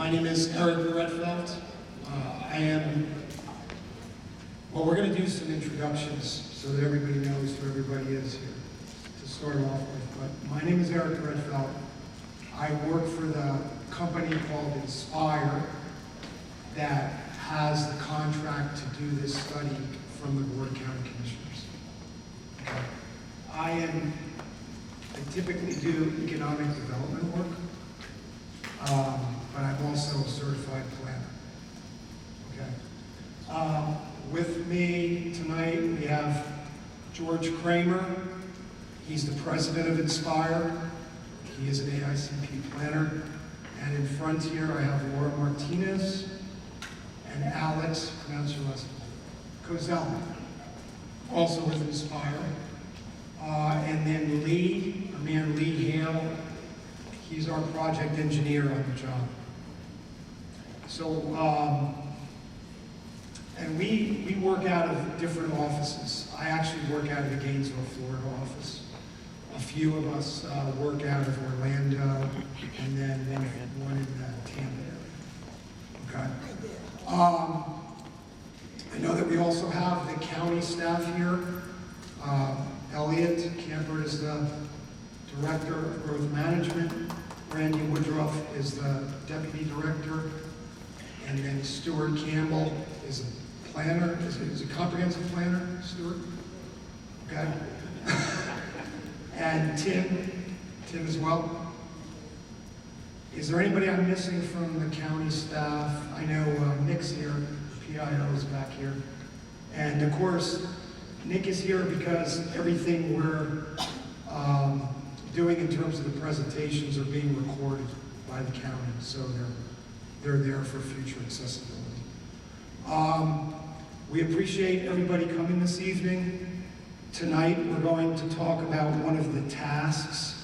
My name is Eric Redfeld. We're going to do some introductions so that everybody knows who everybody is here to start off with. But my name is Eric Redfeld. I work for the company called Inspire that has the contract to do this study from the Board of County Commissioners. Okay. I typically do economic development work, but I'm also a certified planner. Okay. With me tonight, we have George Kramer. He's the president of Inspire. He is an AICP planner. And in front here, I have Laura Martinez and Alex, pronounce your last name, Cozella, also with Inspire. And then Lee, our man Lee Hale, he's our project engineer on the job. So, and we work out of different offices. I actually work out of the Gainesville, Florida office. A few of us work out of Orlando, and then one in the Tampa area. Okay. I know that we also have the county staff here. Elliot Camper is the Director of Growth Management. Randy Woodruff is the Deputy Director. And then Stuart Campbell is a planner. Is a comprehensive planner, Stuart? Okay. And Tim as well. Is there anybody I'm missing from the county staff? I know Nick's here, PIO is back here. And of course, Nick is here because everything we're doing in terms of the presentations are being recorded by the county, so they're there for future accessibility. We appreciate everybody coming this evening. Tonight we're going to talk about one of the tasks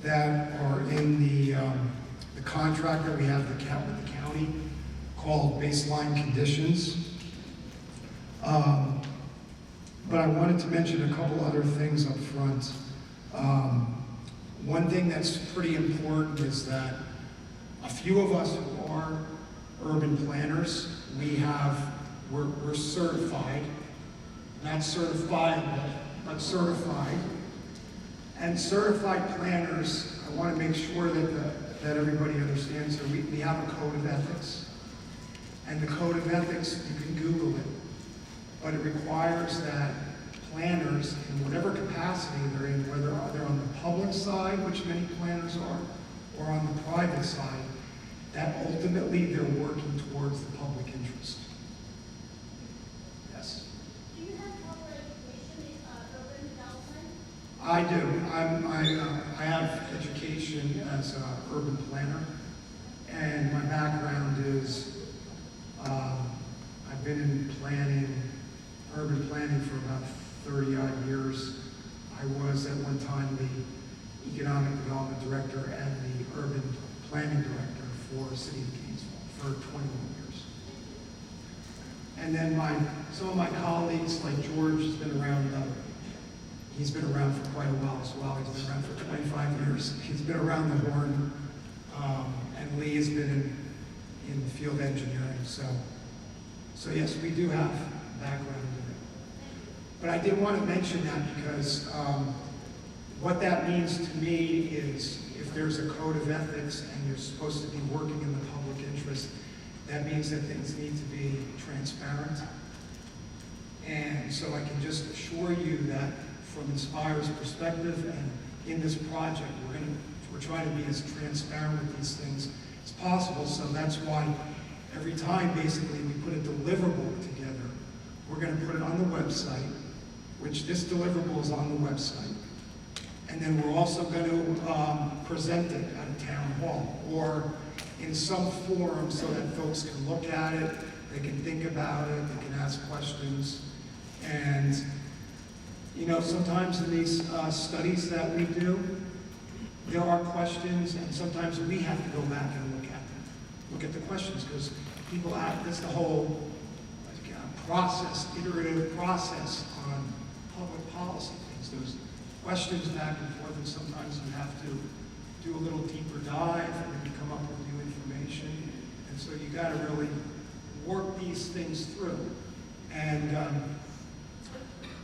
that are in the contract that we have with the county called baseline conditions. But I wanted to mention a couple other things up front. One thing that's pretty important is that a few of us who are urban planners, we're certified, not certifiable, but certified. And certified planners, I want to make sure that everybody understands that we have a code of ethics. And the code of ethics, you can Google it, but it requires that planners, in whatever capacity they're in, whether they're on the public side, which many planners are, or on the private side, that ultimately they're working towards the public interest. Yes? Do you have proper education in urban development? I do. I have education as an urban planner, and my background is I've been in urban planning for about 30-odd years. I was at one time the economic development director and the urban planning director for the city of Gainesville for 21 years. And then some of my colleagues, like George, has been around. He's been around for quite a while as well. He's been around for 25 years. He's been around the horn, and Lee has been in the field engineering. So yes, we do have background in it. But I did want to mention that because what that means to me is if there's a code of ethics and you're supposed to be working in the public interest, that means that things need to be transparent. And so I can just assure you that from Inspire's perspective and in this project, we're trying to be as transparent with these things as possible. So that's why every time basically we put a deliverable together, we're going to put it on the website, which this deliverable is on the website. And then we're also going to present it at a town hall or in some forum so that folks can look at it, they can think about it, they can ask questions. And, you know, sometimes in these studies that we do, there are questions, and sometimes we have to go back and look at the questions, because people have, that's the whole process, iterative process on public policy things. There's questions back and forth, and sometimes you have to do a little deeper dive and then come up with new information. got to really work these things through. And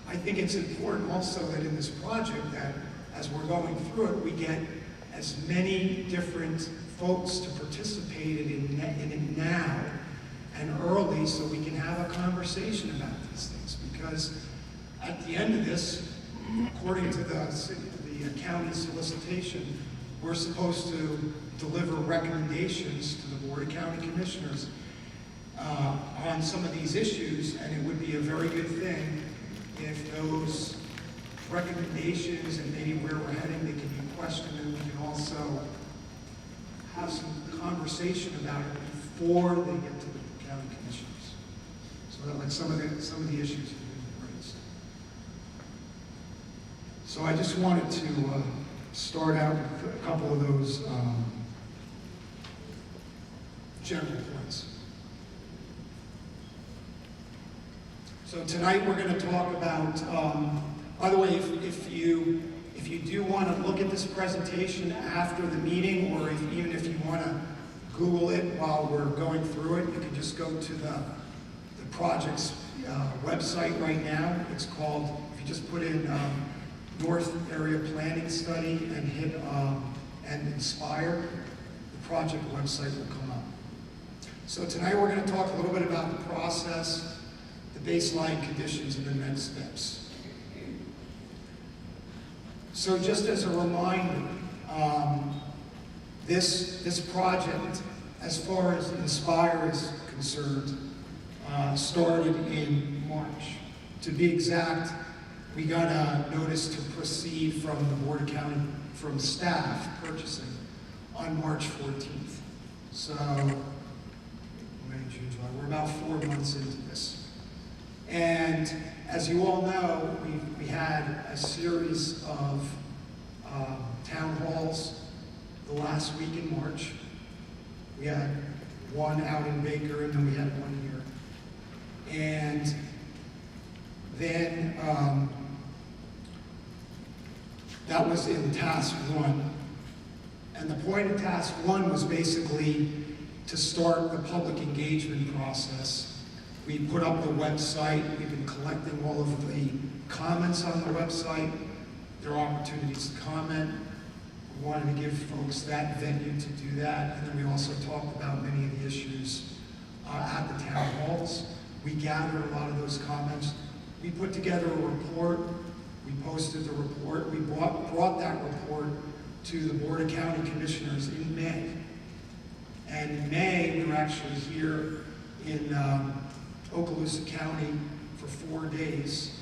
I think it's important also that in this project that as we're going through it, we get as many different folks to participate in it now and early so we can have a conversation about these things. Because at the end of this, according to the county solicitation, we're supposed to deliver recommendations to the Board of County Commissioners on some of these issues, and it would be a very good thing if those recommendations and maybe where we're heading, they can be questioned, and we can also have some conversation about it before they get to the county commissioners. So that like some of the issues have been raised. So I just wanted to start out with a couple of those general points. So tonight we're going to talk about, by the way, if you do want to look at this presentation after the meeting, or even if you want to Google it while we're going through it, you can just go to the project's website right now. It's called, if you just put in North Area Planning Study and hit and Inspire, the project website will come up. So tonight we're going to talk a little bit about the process, the baseline conditions, and the next steps. So just as a reminder, this project, as far as Inspire is concerned, started in March. To be exact, we got a notice to proceed from the Board of County, from staff purchasing on March 14th. So, May, June, July, we're about 4 months into this. And as you all know, we had a series of town halls the last week in March. We had one out in Baker, and then we had one here. And then that was in task 1. And the point of task 1 was basically to start the public engagement process. We put up the website. We've been collecting all of the comments on the website. There are opportunities to comment. We wanted to give folks that venue to do that. And then we also talked about many of the issues at the town halls. We gathered a lot of those comments. We put together a report. We posted the report. We brought that report to the Board of County Commissioners in May. And in May, we were actually here in Okaloosa County for 4 days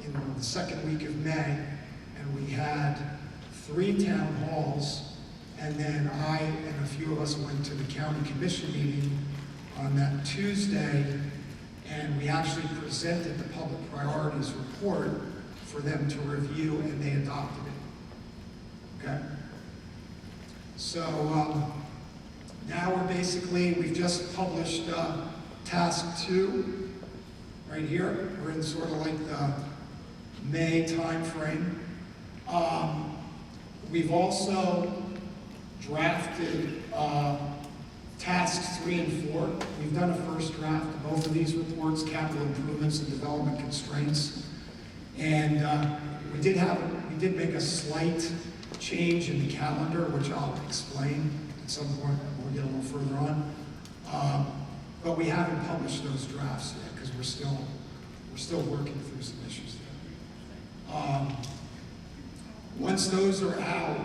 in the second week of May. And we had 3 town halls. And then I and a few of us went to the county commission meeting on that Tuesday, and we actually presented the public priorities report for them to review, and they adopted it. Okay? So now we've just published task 2 right here. We're in sort of like the May time frame. We've also drafted tasks 3 and 4. We've done a first draft of both of these reports, capital improvements and development constraints. And we did make a slight change in the calendar, which I'll explain at some point when we get a little further on. But we haven't published those drafts yet because we're still working through some issues there. Once those are out,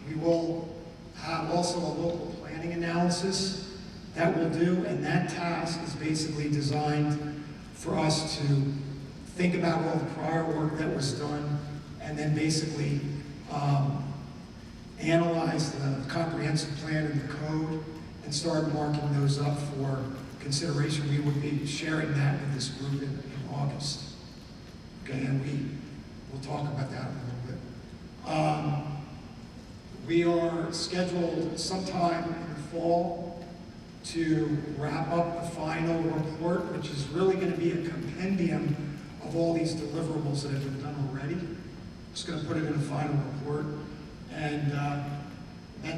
we will have also a local planning analysis that we'll do, and that task is basically designed for us to think about all the prior work that was done, and then basically analyze the comprehensive plan and the code, and start marking those up for consideration. We will be sharing that with this group in August. Okay, and we'll talk about that a little bit. We are scheduled sometime in the fall to wrap up the final report, which is really going to be a compendium of all these deliverables that have been done already. Just going to put it in a final report, and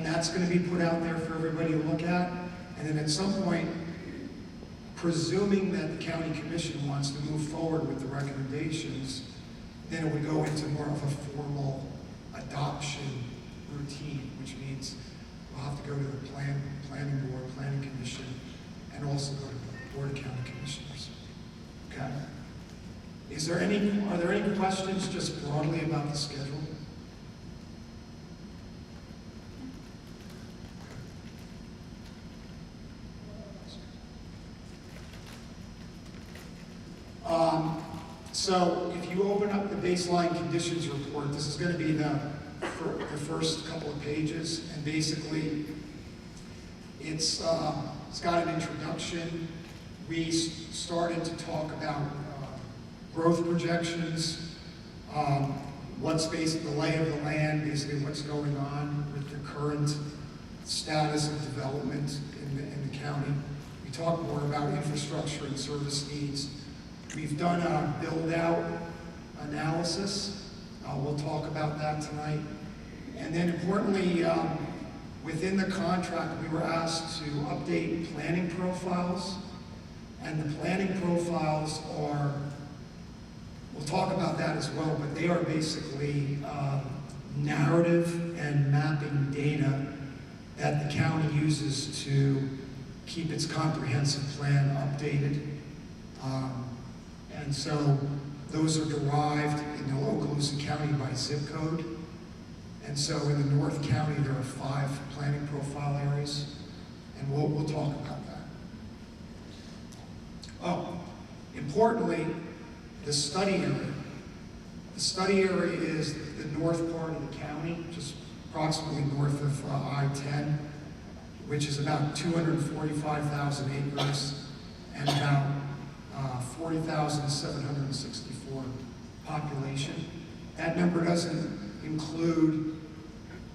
that's going to be put out there for everybody to look at. And then at some point, presuming that the county commission wants to move forward with the recommendations, then it would go into more of a formal adoption routine, which means we'll have to go to the planning board, planning commission, and also go to the board of county commissioners. Okay? Are there any questions just broadly about the schedule? So if you open up the baseline conditions report, this is going to be the first couple of pages, and basically it's got an introduction. We started to talk about growth projections, the lay of the land, basically what's going on with the current status of development in the county. We talk more about infrastructure and service needs. We've done a build-out analysis. We'll talk about that tonight. And then importantly, within the contract, we were asked to update planning profiles. And the planning profiles are, we'll talk about that as well, but they are basically narrative and mapping data that the county uses to keep its comprehensive plan updated. And so those are derived in the Okaloosa County by zip code. And so in the North County, there are 5 planning profile areas, and we'll talk about that. Oh, importantly, the study area. The study area is the north part of the county, just approximately north of I-10, which is about 245,000 acres and about 40,764 population. That number doesn't include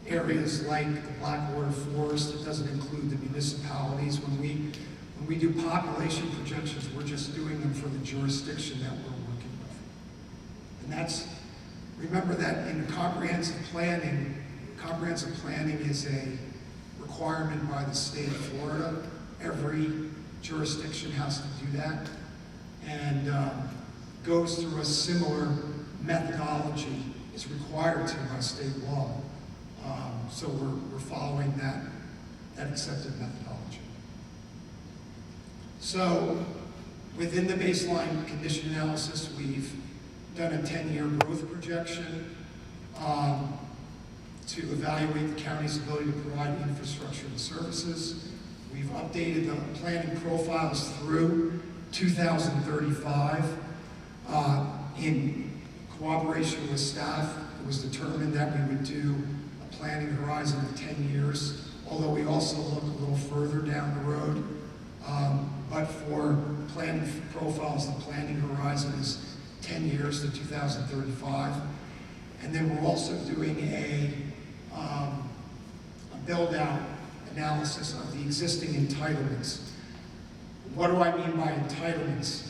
areas like the Blackwater Forest. It doesn't include the municipalities. When we do population projections, we're just doing them for the jurisdiction that we're working with. And remember that in comprehensive planning is a requirement by the state of Florida. Every jurisdiction has to do that, and goes through a similar methodology, is required to by state law. So we're following that accepted methodology. So within the baseline condition analysis, we've done a 10-year growth projection to evaluate the county's ability to provide infrastructure and services. We've updated the planning profiles through 2035. In cooperation with staff, it was determined that we would do a planning horizon of 10 years, although we also look a little further down the road. But for planning profiles, the planning horizon is 10 years to 2035. And then we're also doing a build-out analysis of the existing entitlements. What do I mean by entitlements?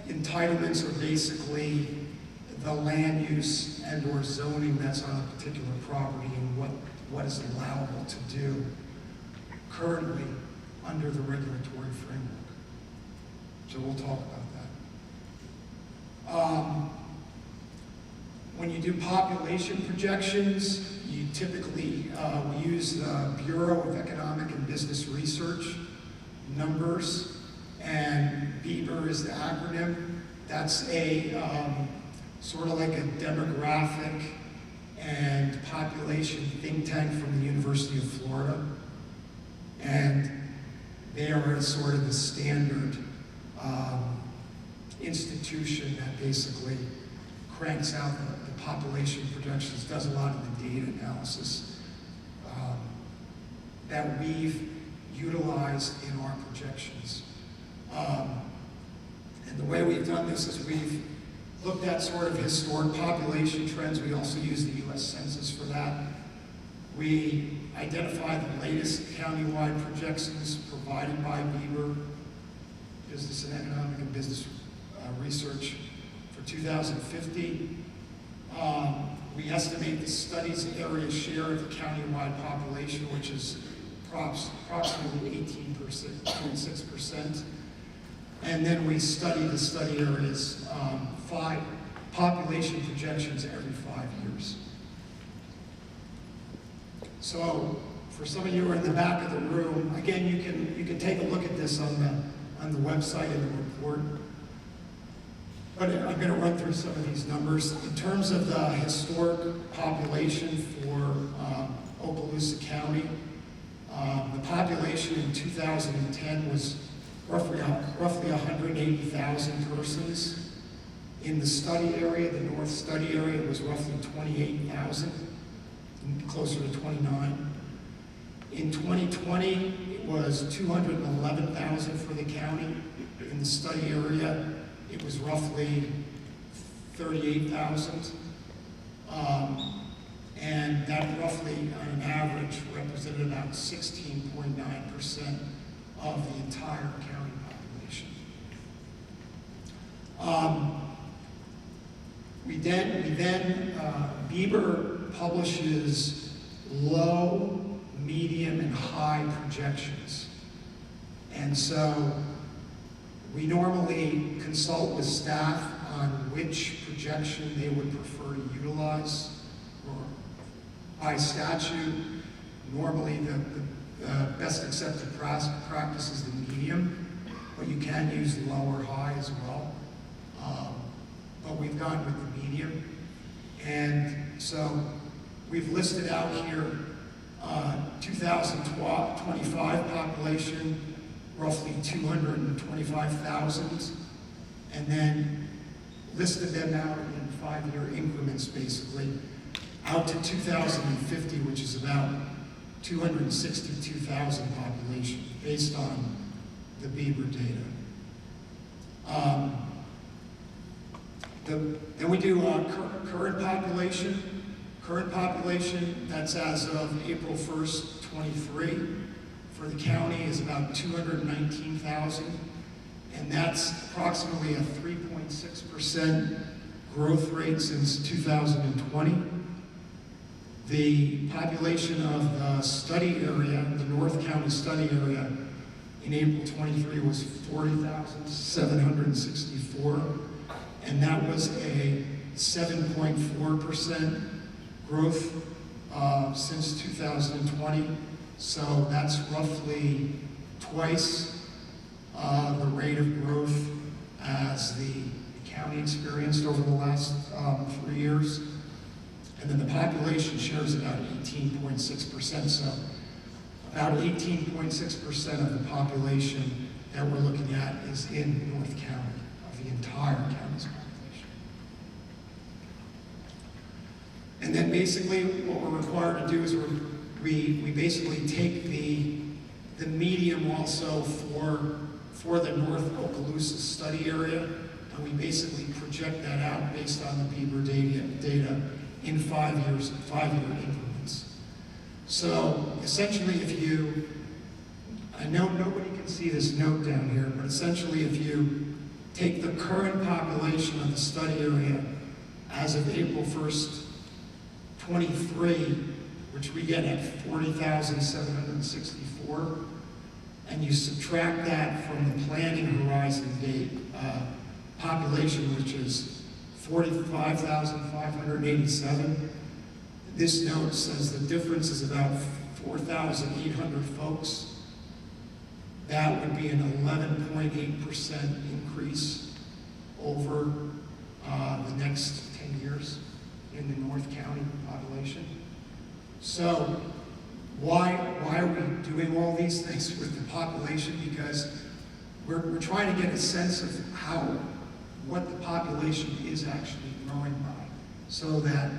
Entitlements are basically the land use and or zoning that's on a particular property and what is allowable to do currently under the regulatory framework. So we'll talk about that. When you do population projections, you typically we use the Bureau of Economic and Business Research numbers, and BEBR is the acronym. That's a sort of like a demographic and population think tank from the University of Florida. And they are sort of the standard institution that basically cranks out the population projections, does a lot of the data analysis that we've utilized in our projections. And the way we've done this is we've looked at sort of historic population trends. We also use the US Census for that. We identify the latest countywide projections provided by BEBR, Business and Economic and Business Research, for 2050. We estimate the study's area share of the countywide population, which is approximately 18.6%. And then we study the study areas, population projections every 5 years. So for some of you who are in the back of the room, again, you can take a look at this on the website and the report. But I'm going to run through some of these numbers. In terms of the historic population for Okaloosa County, the population in 2010 was roughly 180,000 persons. In the study area, the north study area, it was roughly 28,000, closer to 29. In 2020, it was 211,000 for the county. In the study area, it was roughly 38,000. And that roughly, on an average, represented about 16.9% of the entire county population. Bieber publishes low, medium, and high projections. And so we normally consult with staff on which projection they would prefer to utilize. Or by statute, normally the best accepted practice is the medium, but you can use low or high as well. But we've gone with the medium. And so we've listed out here 2025 population, roughly 225,000, and then listed them out in 5-year increments, basically, out to 2050, which is about 262,000 population, based on the Bieber data. Then we do current population. Current population, that's as of April 1st, 23, for the county is about 219,000, and that's approximately a 3.6% growth rate since 2020. The population of the study area, the North County study area, in April 23 was 40,764, and that was a 7.4% growth since 2020. So that's roughly twice the rate of growth as the county experienced over the last 3 years. And then the population share is about 18.6%. So about 18.6% of the population that we're looking at is in North County, of the entire county's population. And then basically what we're required to do is we basically take the medium also for the North Okaloosa study area, and we basically project that out based on the Bieber data in 5 year increments. So essentially, I know nobody can see this note down here, but essentially if you take the current population of the study area as of April 1st, 23, which we get at 40,764, and you subtract that from the planning horizon date population, which is 45,587. This note says the difference is about 4,800 folks. That would be an 11.8% increase over the next 10 years in the North County population. So why are we doing all these things with the population? Because we're trying to get a sense of what the population is actually growing by, so that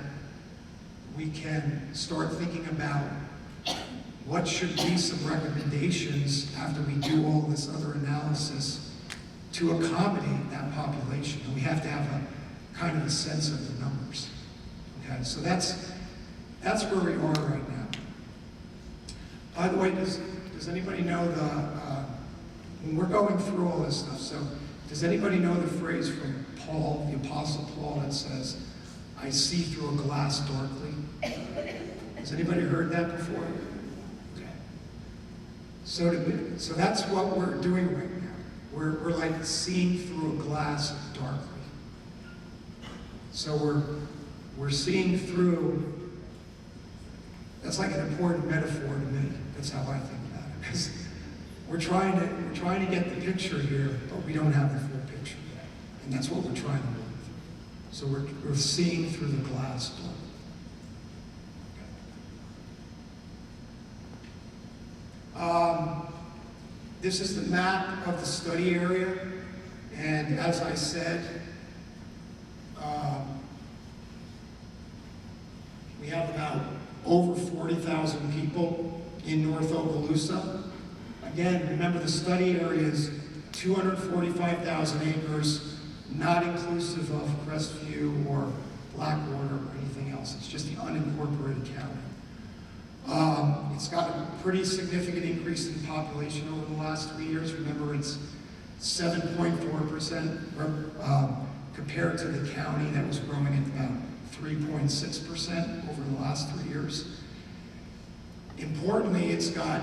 we can start thinking about what should be some recommendations after we do all this other analysis to accommodate that population. And we have to have a kind of a sense of the numbers. Okay, so that's where we are right now. By the way, does anybody know when we're going through all this stuff, so does anybody know the phrase from Paul, the Apostle Paul, that says, "I see through a glass darkly"? Has anybody heard that before? Okay. So that's what we're doing right now. We're like seeing through a glass darkly. So we're seeing through. That's like an important metaphor to me. That's how I think about it. Because we're trying to get the picture here, but we don't have the full picture yet. And that's what we're trying to do. So we're seeing through the glass darkly. This is the map of the study area, and as I said, we have about over 40,000 people in North Okaloosa. Again, remember the study area is 245,000 acres, not inclusive of Crestview or Blackwater or anything else. It's just the unincorporated county. It's got a pretty significant increase in population over the last 3 years. Remember, it's 7.4% compared to the county that was growing at about 3.6% over the last 3 years. Importantly, it's got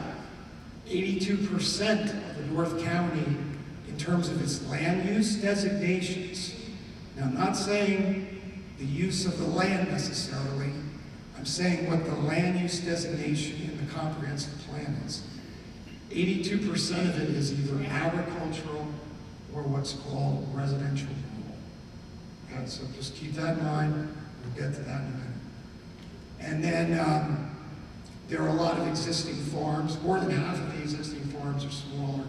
82% of the North County in terms of its land use designations. Now, I'm not saying the use of the land necessarily. I'm saying what the land use designation in the comprehensive plan is. 82% of it is either agricultural or what's called residential rural. Okay, so just keep that in mind. We'll get to that in a minute. And then there are a lot of existing farms. More than half of the existing farms are smaller,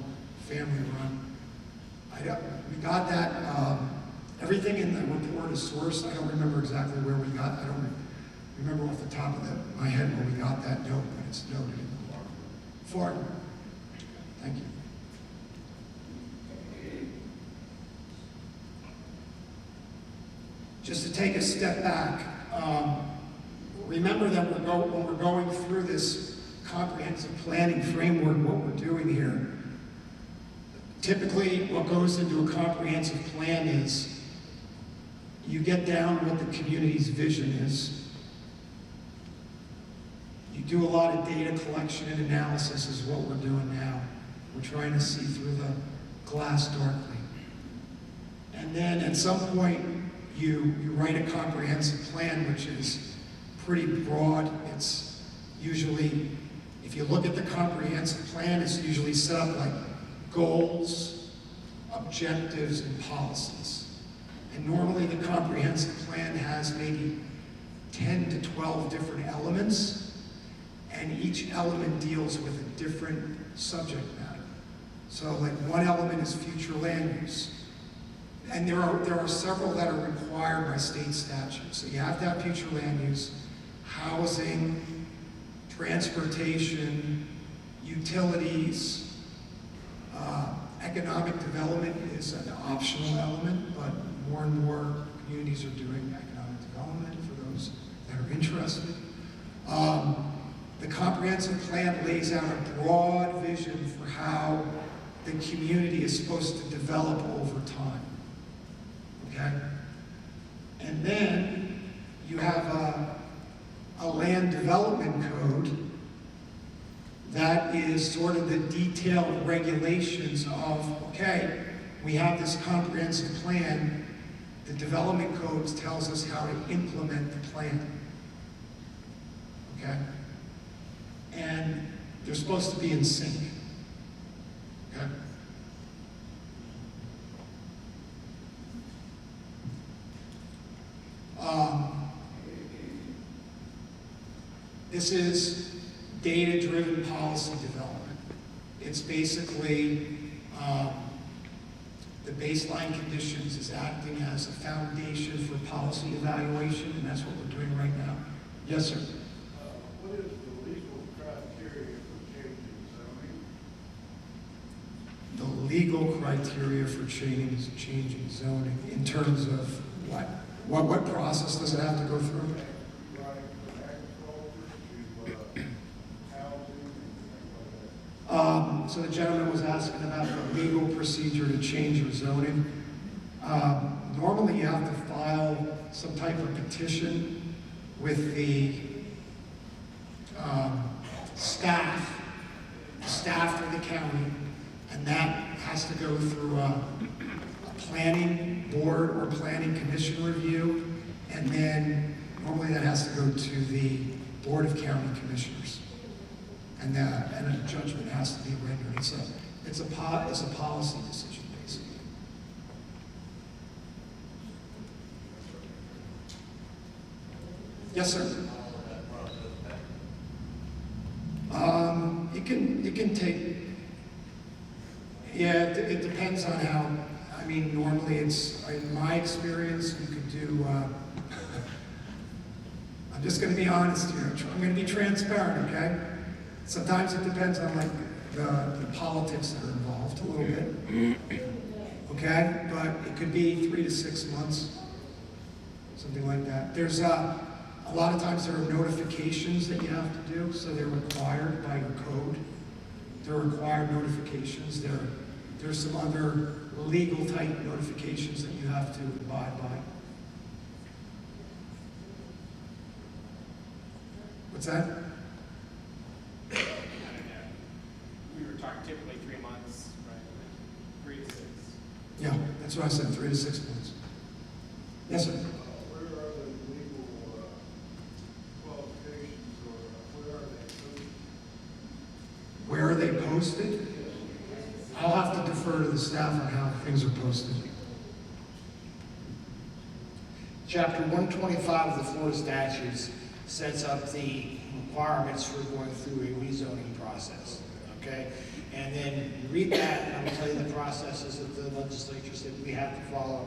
family-run. We got that. Everything in the report is sourced. I don't remember exactly where we got. I don't remember off the top of my head where we got that note, but it's noted in the Florida. Thank you. Just to take a step back, remember that when we're going through this comprehensive planning framework, what we're doing here, typically what goes into a comprehensive plan is you get down what the community's vision is. You do a lot of data collection and analysis is what we're doing now. We're trying to see through the glass darkly. And then at some point, you write a comprehensive plan, which is pretty broad. It's usually, if you look at the comprehensive plan, it's usually set up like goals, objectives, and policies. And normally the comprehensive plan has maybe 10 to 12 different elements, and each element deals with a different subject matter. So like one element is future land use. And there are several that are required by state statute. So you have to have future land use, housing, transportation, utilities, economic development is an optional element, but more and more communities are doing economic development for those that are interested. The comprehensive plan lays out a broad vision for how the community is supposed to develop over time. Okay? And then you have a land development code that is sort of the detailed regulations of, okay, we have this comprehensive plan, the development codes tells us how to implement the plan. Okay? And they're supposed to be in sync. Okay? This is data-driven policy development. It's basically the baseline conditions is acting as a foundation for policy evaluation, and that's what we're doing right now. Yes, sir. What is the legal criteria for changing zoning? The legal criteria for changing zoning in terms of what? What process does it have to go through? Right, from agriculture to housing and things like that. So the gentleman was asking about the legal procedure to change your zoning. Normally you have to file some type of petition with the staff staffed with the county, and that has to go through a planning board or planning commission review, and then normally that has to go to the Board of County Commissioners. And a judgment has to be rendered. It's a policy decision, basically. Yes, sir. It can take, yeah, it depends on how, I mean, normally it's, in my experience, you could do, I'm just gonna be honest here, I'm gonna be transparent, okay? Sometimes it depends on like the politics that are involved a little bit, okay? But it could be 3 to 6 months, something like that. There's a lot of times there are notifications that you have to do, so they're required by your code. They're required notifications. There's some other legal type notifications that you have to abide by. What's that? We were talking typically 3 months, right? 3 to 6. Yeah, that's what I said, 3 to 6 months. Yes, sir. Where are the legal qualifications, or where are they posted? Where are they posted? I'll have to defer to the staff on how things are posted. Chapter 125 of the Florida statutes sets up the requirements for going through a rezoning process, okay? And then you read that, and I'll tell you the processes that the legislature said we have to follow.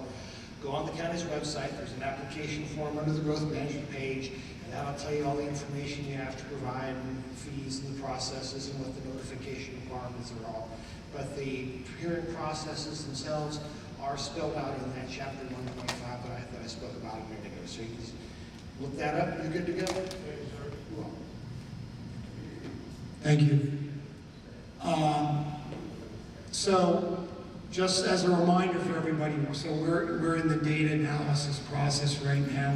Go on the county's website, there's an application form under the growth management page, and that'll tell you all the information you have to provide, and fees and the processes and what the notification requirements are all. But the hearing processes themselves are spelled out in that chapter 125 that I spoke about a minute ago. So you can just look that up, you're good to go? Thank you, sir. You're welcome. Thank you. So, just as a reminder for everybody, so we're in the data analysis process right now,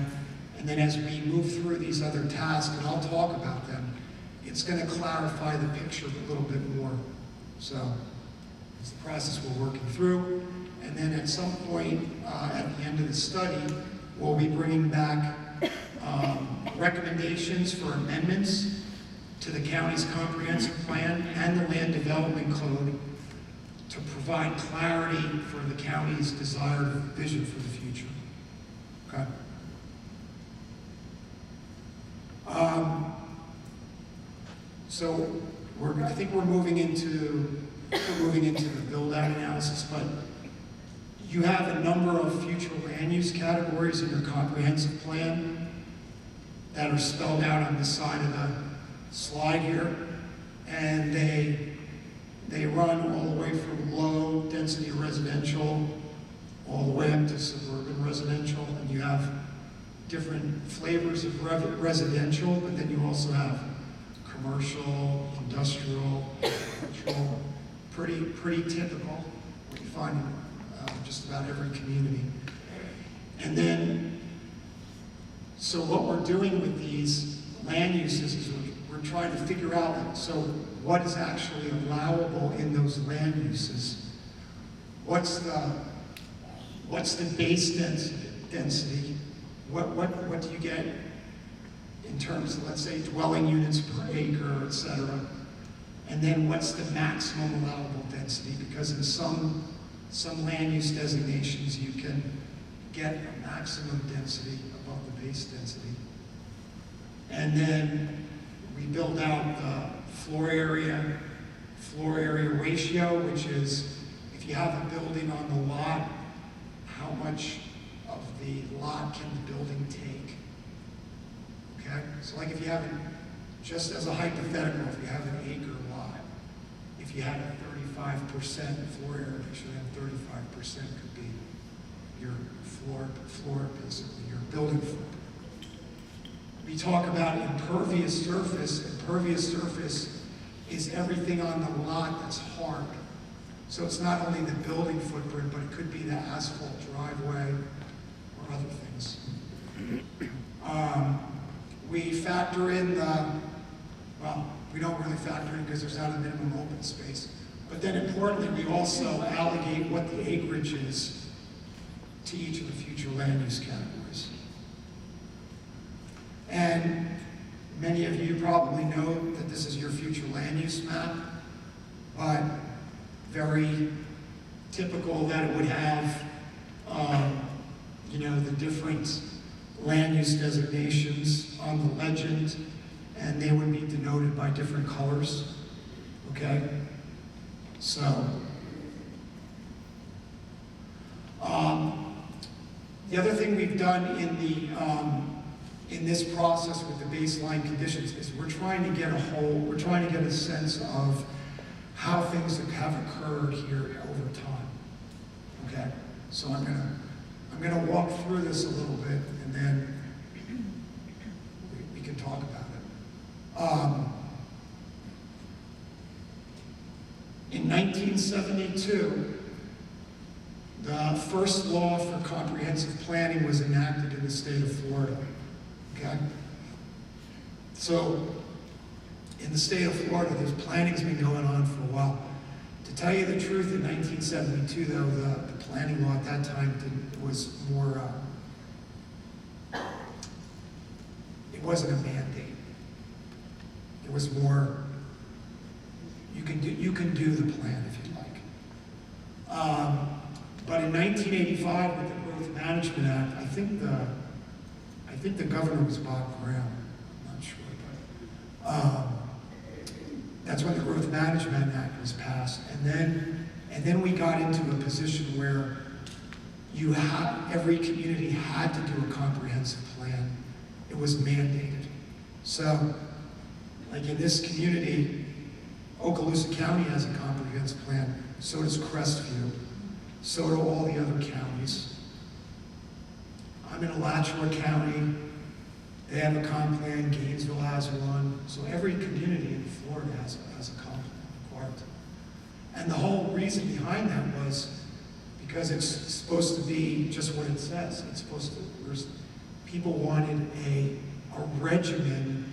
and then as we move through these other tasks, and I'll talk about them, it's going to clarify the picture a little bit more. So, it's the process we're working through, and then at some point at the end of the study, we'll be bringing back recommendations for amendments to the county's comprehensive plan and the land development code to provide clarity for the county's desired vision for the future. Okay? So I think we're moving into the build-out analysis, but you have a number of future land use categories in your comprehensive plan that are spelled out on the side of the slide here, and they run all the way from low density residential all the way up to suburban residential, and you have different flavors of residential, but then you also have commercial, industrial, agricultural, pretty typical, what you find in just about every community. And then, so what we're doing with these land uses is we're trying to figure out, so what is actually allowable in those land uses? What's the base density? What do you get in terms of, let's say, dwelling units per acre, et cetera? And then what's the maximum allowable density? Because in some land use designations, you can get a maximum density above the base density. And then we build out the floor area ratio, which is if you have a building on the lot, how much of the lot can the building take? Okay? So like if you have, just as a hypothetical, if you have an acre lot, if you had a 35% floor area ratio, then 35% could be your floor, basically, your building floor. We talk about impervious surface. Impervious surface is everything on the lot that's hard. So it's not only the building footprint, but it could be the asphalt driveway or other things. We factor in We don't really factor in because there's not a minimum open space. But then importantly, we also allocate what the acreage is to each of the future land use categories. And many of you probably know that this is your future land use map, but very typical that it would have, the different land use designations on the legend, and they would be denoted by different colors, okay? So, the other thing we've done in this process with the baseline conditions is we're trying to get a sense of how things have occurred here over time, okay? So I'm gonna walk through this a little bit, and then we can talk about it. In 1972, the first law for comprehensive planning was enacted in the state of Florida, okay? So, in the state of Florida, this planning's been going on for a while. To tell you the truth, in 1972, though, the planning law at that time was more, it wasn't a mandate. It was more, you can do the plan if you like. But in 1985, with the Growth Management Act, I think the governor was Bob Graham. I'm not sure, but that's when the Growth Management Act was passed, and then we got into a position where every community had to do a comprehensive plan. It was mandated. So, like in this community, Okaloosa County has a comprehensive plan, so does Crestview, so do all the other counties. I'm in Alachua County, they have a comp plan, Gainesville has one, so every community in Florida has a comp plan required. And the whole reason behind that was because it's supposed to be just what it says. It's supposed to, people wanted a regimen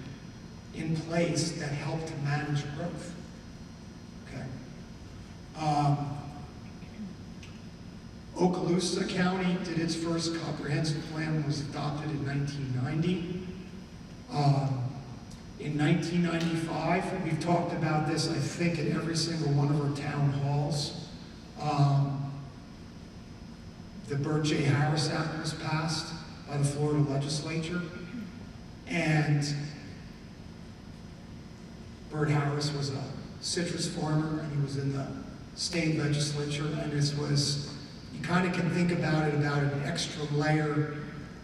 in place that helped to manage growth. Okay. Okaloosa County did its first comprehensive plan, was adopted in 1990. In 1995, we've talked about this, I think, at every single one of our town halls. The Burt J. Harris Act was passed by the Florida legislature, and Burt Harris was a citrus farmer, and he was in the state legislature, and this was, you kind of can think about an extra layer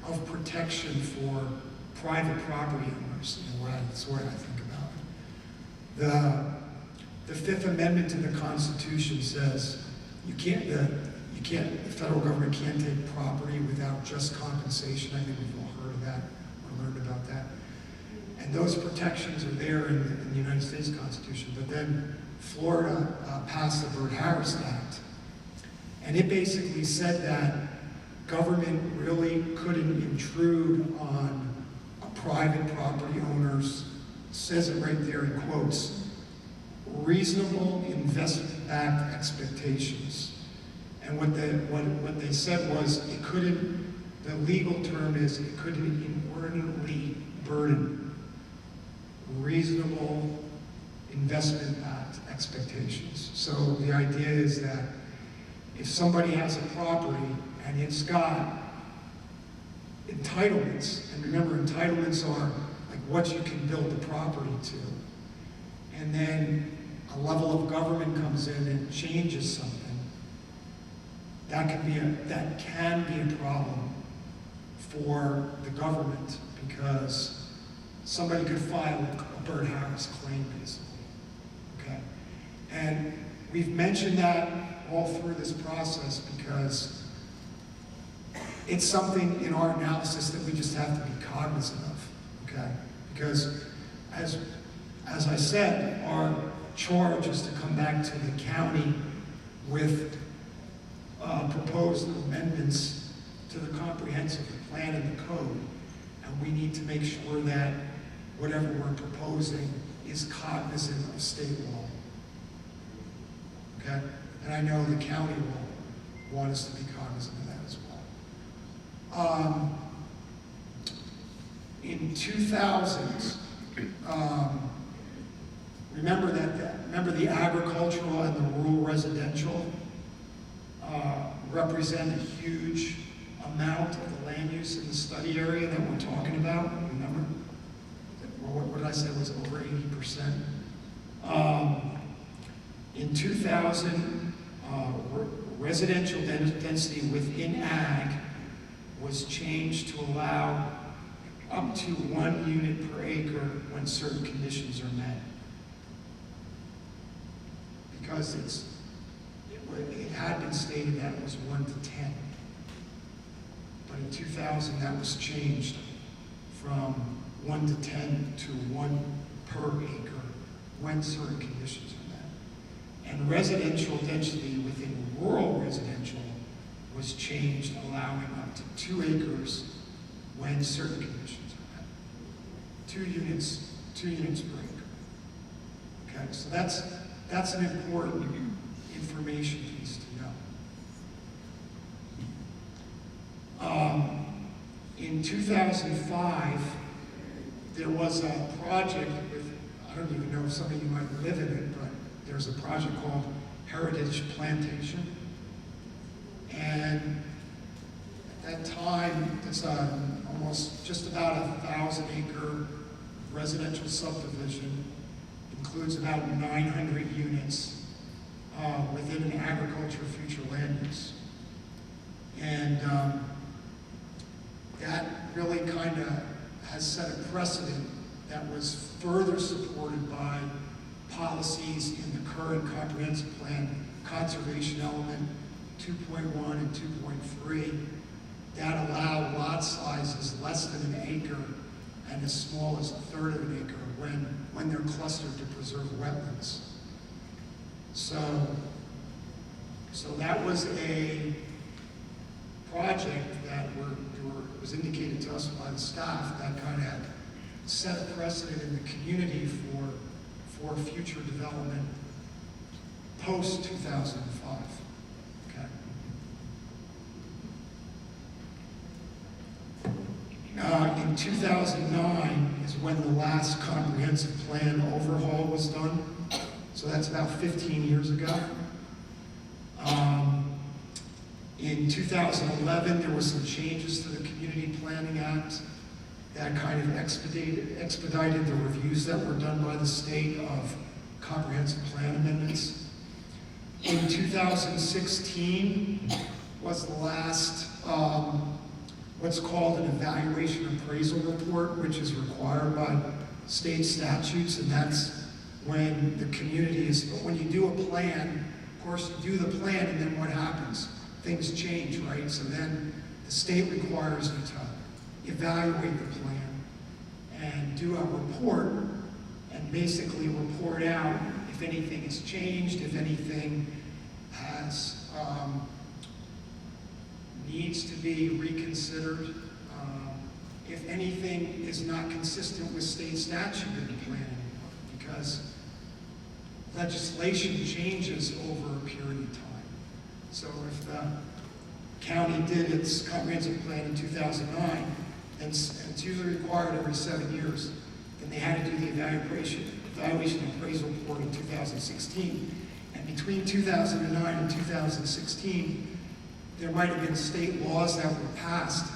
of protection for private property owners, that's what I think about it. The Fifth Amendment to the Constitution says the federal government can't take property without just compensation. I think we've all heard of that or learned about that. And those protections are there in the United States Constitution. But then Florida passed the Burt Harris Act. And it basically said that government really couldn't intrude on a private property owner's, says it right there in quotes, reasonable investment-backed expectations. And what they said was it couldn't, the legal term is it couldn't inordinately burden reasonable investment-backed expectations. So the idea is that if somebody has a property and it's got entitlements, and remember entitlements are like what you can build the property to, and then a level of government comes in and changes something, that can be a problem for the government because somebody could file a Burt Harris claim, basically. Okay, and we've mentioned that all through this process because it's something in our analysis that we just have to be cognizant of. Okay, because as I said, our charge is to come back to the county with proposed amendments to the comprehensive plan and the code. And we need to make sure that whatever we're proposing is cognizant of state law. Okay? And I know the county will want us to be cognizant of that as well. In 2000, remember the agricultural and the rural residential represent a huge amount of the land use in the study area that we're talking about. Remember? What did I say was over 80%? In 2000, residential density within ag was changed to allow up to 1 unit per acre when certain conditions are met. Because it had been stated that it was 1 to 10. But in 2000, that was changed from 1 to 10 to 1 per acre when certain conditions are met. And residential density within rural residential was changed, allowing up to 2 acres when certain conditions are met. 2 units per acre. Okay, so that's an important information piece to know. In 2005, there was a project with, I don't even know if some of you might live in it, but there's a project called Heritage Plantation. And at that time, it's almost just about 1,000-acre residential subdivision, includes about 900 units within an agriculture future land use. And that really kind of has set a precedent that was further supported by policies in the current comprehensive plan, conservation element 2.1 and 2.3, that allow lot sizes less than an acre and as small as 1/3 of an acre when they're clustered to preserve wetlands. So that was a project that was indicated to us by the staff that kind of had set a precedent in the community for future development post 2005. Okay. In 2009 is when the last comprehensive plan overhaul was done. So that's about 15 years ago. In 2011, there were some changes to the Community Planning Act that kind of expedited the reviews that were done by the state of comprehensive plan amendments. In 2016 was the last what's called an evaluation appraisal report, which is required by state statutes, and that's when the community is, when you do a plan, of course you do the plan and then what happens? Things change, right? So then the state requires you to evaluate the plan and do a report and basically report out if anything has changed, if anything has needs to be reconsidered, if anything is not consistent with state statute in the plan anymore, because legislation changes over a period of time. So if the county did its comprehensive plan in 2009, and it's usually required every 7 years, then they had to do the evaluation appraisal report in 2016. And between 2009 and 2016, there might have been state laws that were passed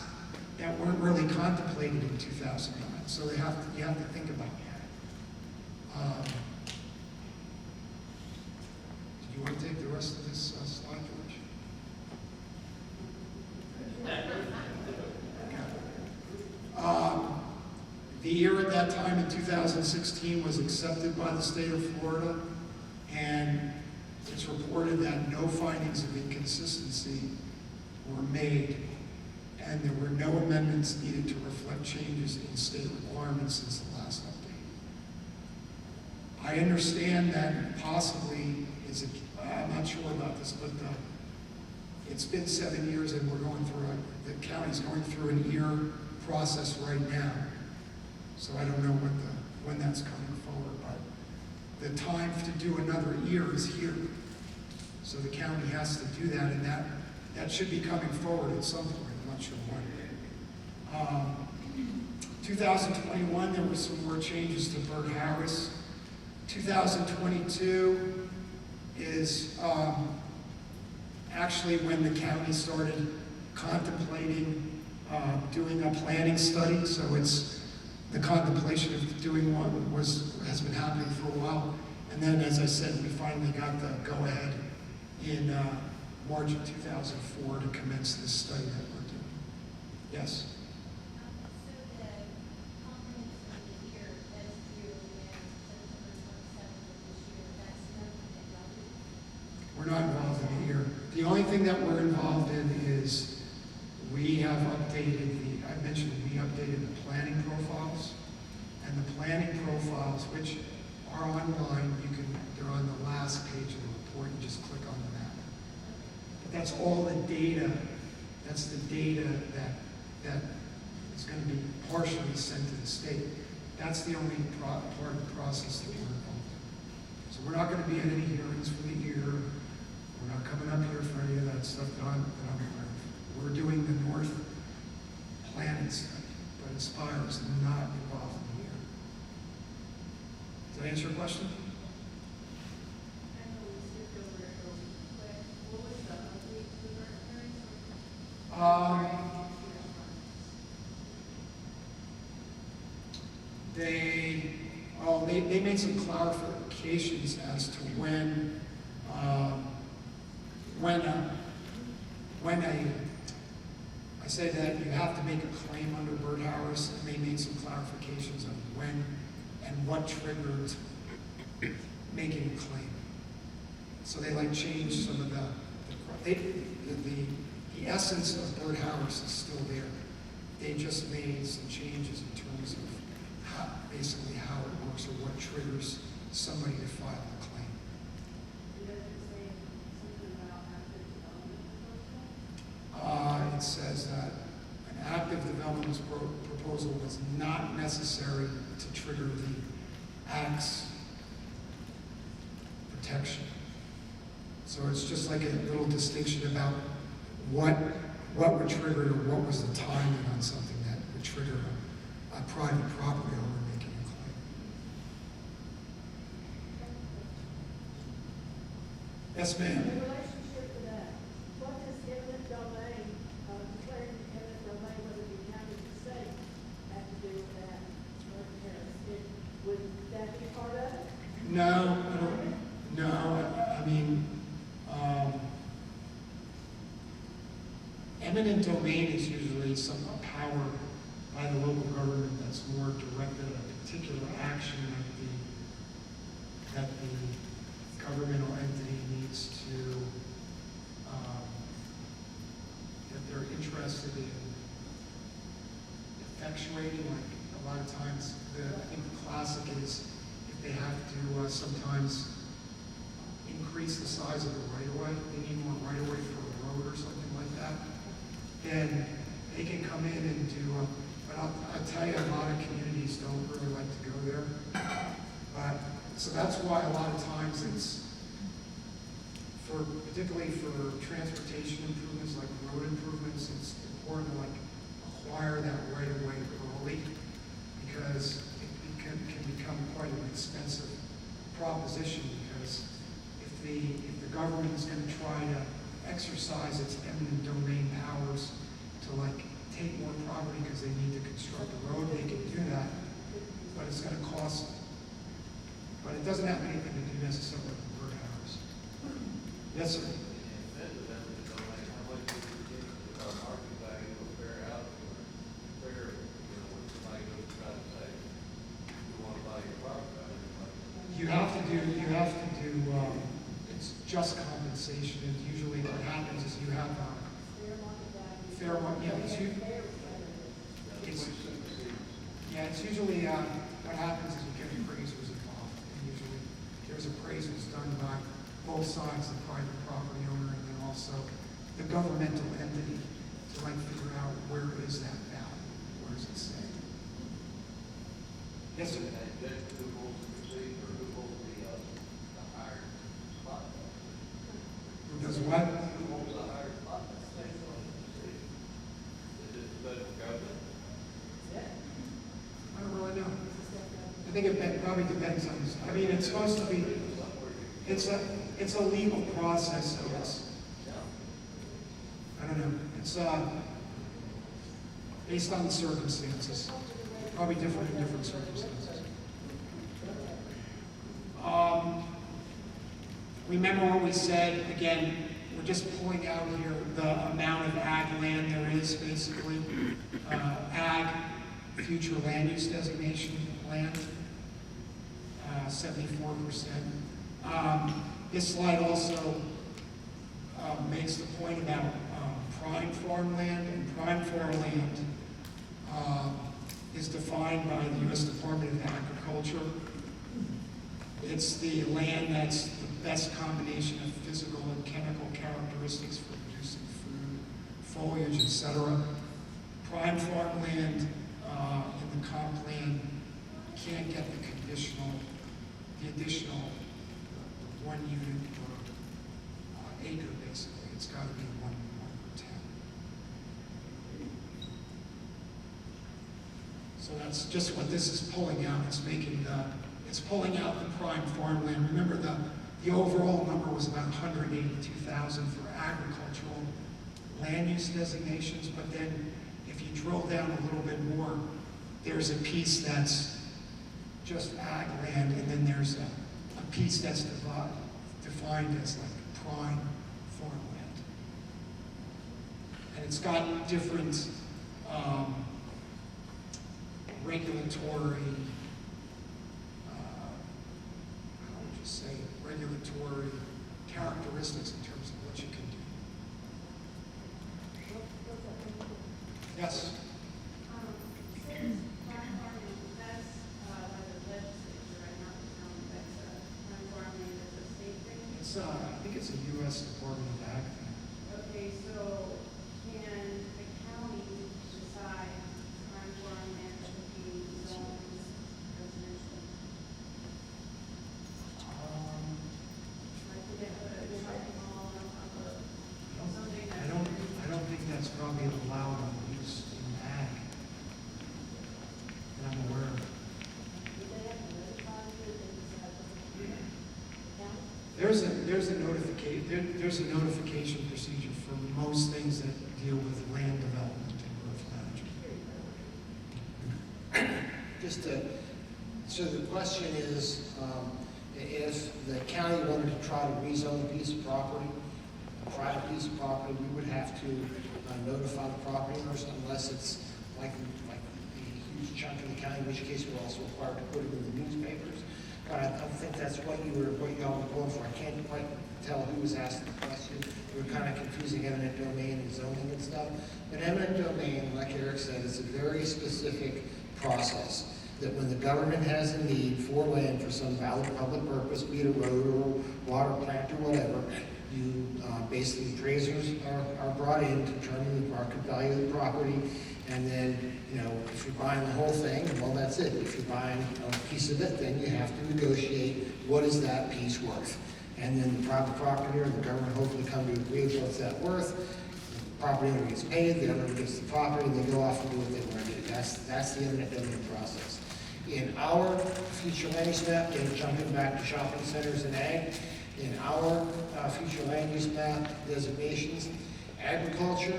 that weren't really contemplated in 2009. So you have to think about that. Do you want to take the rest of this slide, George? The year at that time in 2016 was accepted by the state of Florida, and it's reported that no findings of inconsistency were made, and there were no amendments needed to reflect changes in state requirements since the last update. I understand that possibly, I'm not sure about this, but it's been 7 years and we're going through, the county's going through an EAR process right now. So I don't know when that's coming forward, but the time to do another year is here. So the county has to do that, and that should be coming forward at some point. I'm not sure when. 2021, there were some more changes to Bert Harris. 2022 is actually when the county started contemplating doing a planning study. So it's the contemplation of doing one has been happening for a while. And then, as I said, we finally got the go-ahead in March of 2004 to commence this study that we're doing. Yes? So the comprehensive of the year as due in September 27th of this year, that's not involved. We're not involved in the year. The only thing that we're involved in is we have updated I mentioned we updated the planning profiles. And the planning profiles, which are online, they're on the last page of the report, you just click on the map. But that's all the data, that's the data that is going to be partially sent to the state. That's the only part of the process that we're involved in. So we're not going to be at any hearings for the year. We're not coming up here for any of that stuff that I'm aware of. We're doing the North planning study, but Inspire is not involved in the year. Does that answer your question? I know we skipped over it real quick. What was the update to the hearings? They made some clarifications as to when I say that you have to make a claim under Bert Harris, and they made some clarifications on when and what triggered making a claim. So they changed some of the essence of Bert Harris is still there. They just made some changes in terms of basically how it works or what triggers somebody to file a claim. It doesn't say something about active development proposal? It says that an active development proposal was not necessary to trigger the Act's protection. So it's just like a little distinction about what would trigger it or what was the timing on something that would trigger a private property owner making a claim. Yes, ma'am. In relationship to that, what does eminent domain, declaring eminent domain, whether it be county or state, have to do with that? Would that be part of it? No, I don't, no, I mean, eminent domain is usually some power by the local government that's more directed at a particular action that the governmental entity needs to, that they're interested in effectuating. Like a lot of times, I think the classic is if they have to sometimes increase the size of the right-of-way, they need more right-of-way for a road or something like that, then they can come in and do, but I'll tell you, a lot of communities don't really like to go there. But, so that's why a lot of times it's, particularly for transportation improvements like road improvements, it's important to acquire that right-of-way early, because it can become quite an expensive proposition, because if the government is going to try to exercise its eminent domain powers to take more property because they need to construct a road, they can do that, but it's going to cost. But it doesn't have anything to do necessarily with bird hours. Yes, sir. You have to do, it's just compensation, and usually what happens is you have fair market, yeah, it's usually, what happens is you get appraisers involved, and usually there's appraisals done by both sides, the private property owner and then also the governmental entity to figure out where is that value, where does it stay. Yes, sir. Who holds the receipt or who holds the what? Who owns the higher lot? Is it the federal government? I don't really know. I think it probably depends on, I mean, it's supposed to be, it's a legal process, so it's, I don't know, it's, based on the circumstances, probably different in different circumstances. Remember what we said, again, we're just pulling out here the amount of ag land there is, basically. Ag, future land use designation land, 74%. This slide also makes the point about prime farmland, and prime farmland is defined by the U.S. Department of Agriculture. It's the land that's the best combination of physical and chemical characteristics for producing food, foliage, etc. Prime farmland in the comp plan can't get the additional 1 unit per acre, basically. It's got to be 1 per 10. So that's just what this is pulling out. It's pulling out the prime farmland. Remember, the overall number was about 182,000 for agricultural land use designations, but then if you drill down a little bit more, there's a piece that's just ag land, and then there's a piece that's defined as like prime farmland. And it's got different regulatory, regulatory characteristics in terms of what you can do. Yes? Since prime farming, that's by the legislature, right now, that's prime farming is a state thing. It's, I think it's a U.S. Department of Ag thing. Okay, so can the county decide prime farmland to be zoned residential? Like, we get a shopping mall on top of something that's. I don't think that's probably allowed on use in ag. That I'm aware of. Did they have to notify you that this happened? County? There's a notification procedure for most things that deal with land development and growth management. So the question is, if the county wanted to try to rezone a piece of property, a private piece of property, we would have to notify the property owners unless it's like a huge chunk of the county, in which case we're also required to put it in the newspapers. But I don't think that's what y'all were going for. I can't quite tell who was asking the question. We were kind of confusing eminent domain and zoning and stuff. But eminent domain, like Eric said, is a very specific process that when the government has a need for land for some valid public purpose, be it a road or a water plant or whatever, you basically appraisers are brought in to determine the market value of the property. And then, if you're buying the whole thing, well, that's it. If you're buying a piece of it, then you have to negotiate what is that piece worth. And then the private property or the government hopefully come to agree with what's that worth. The property owner gets paid, the owner gets the property, and they go off and do what they want to do. That's the eminent domain process. In our future land use map, and jumping back to shopping centers and ag, in our future land use map designations, agriculture,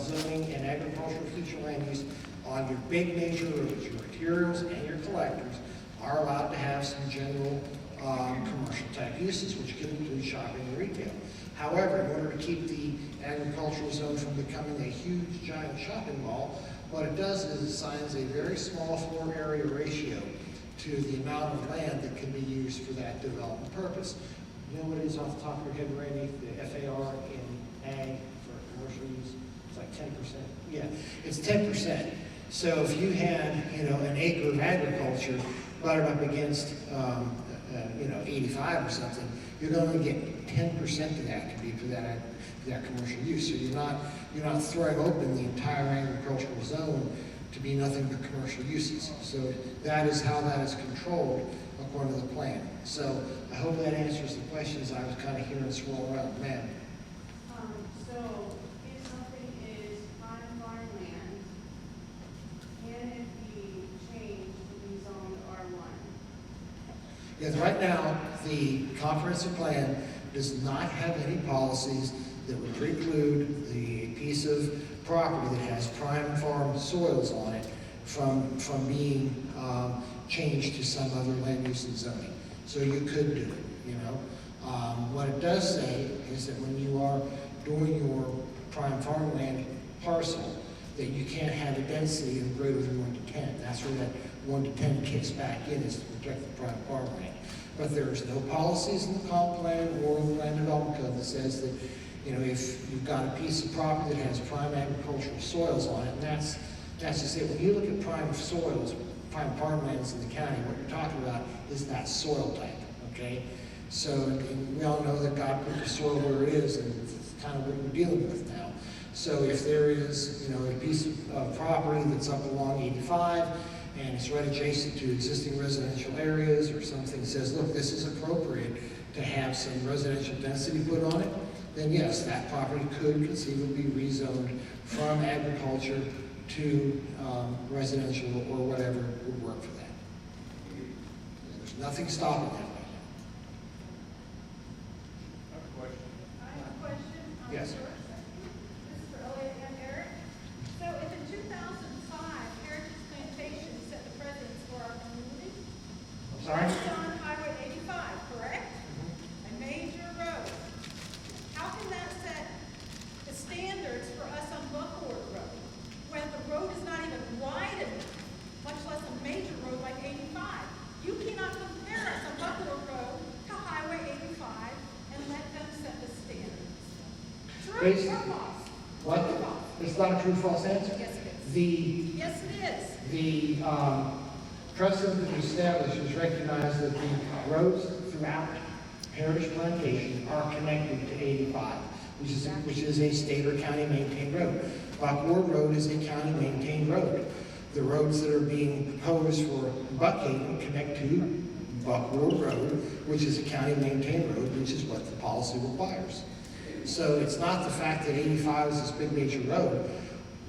zoning, and agricultural future land use on your big major roads, your arterials and your collectors are allowed to have some general commercial type uses, which can include shopping and retail. However, in order to keep the agricultural zone from becoming a huge giant shopping mall, what it does is it assigns a very small floor area ratio to the amount of land that can be used for that development purpose. You know what it is off the top of your head, Randy? The FAR in ag for commercial use? It's like 10%. Yeah, it's 10%. So if you had, an acre of agriculture butted up against, 85 or something, you're going to get 10% of that can be for that commercial use. So you're not throwing open the entire agricultural zone to be nothing but commercial uses. So that is how that is controlled according to the plan. So I hope that answers the questions I was kind of hearing swirl around. Ma'am? So if something is prime farmland, can it be changed to be zoned R1? Yes, right now, the comprehensive plan does not have any policies that would preclude the piece of property that has prime farm soils on it from being changed to some other land use and zoning. So you could do it, you know. What it does say is that when you are doing your prime farmland parcel, that you can't have a density of greater than 1 to 10. That's where that 1 to 10 kicks back in, is to protect the prime farmland. But there's no policies in the comp plan or the land development code that says that, you know, if you've got a piece of property that has prime agricultural soils on it, and that's just it. When you look at prime soils, prime farmlands in the county, what you're talking about is that soil type, okay? So and we all know that God put the soil where it is, and it's kind of what we're dealing with now. So if there is, you know, a piece of property that's up along 85, and it's right adjacent to existing residential areas, or something says, look, this is appropriate to have some residential density put on it, then yes, that property could conceivably be rezoned from agriculture to residential or whatever would work for that. There's nothing stopping that right I have a question. I have a question. Yes. This is for Elliot and Eric. So if in 2005, Heritage Plantation set the precedence for our community, now. I'm sorry? that's on Highway 85, correct? A major road. How can that set the standards for us on Buckboard Road, when the road is not even wide enough, much less a major road like 85? You cannot compare us on Buckboard Road to Highway 85 and let them set the standards. True Based- or false? What? True or false? It's not a true false answer. Yes, it is. The Yes, it is. precedent that was established is recognized that the roads throughout Heritage Plantation are connected to 85, which is a state or county maintained road. Buckboard Road is a county maintained road. The roads that are being proposed for Buckhaven connect to Buckboard Road, which is a county maintained road, which is what the policy requires. So it's not the fact that 85 is this big major road.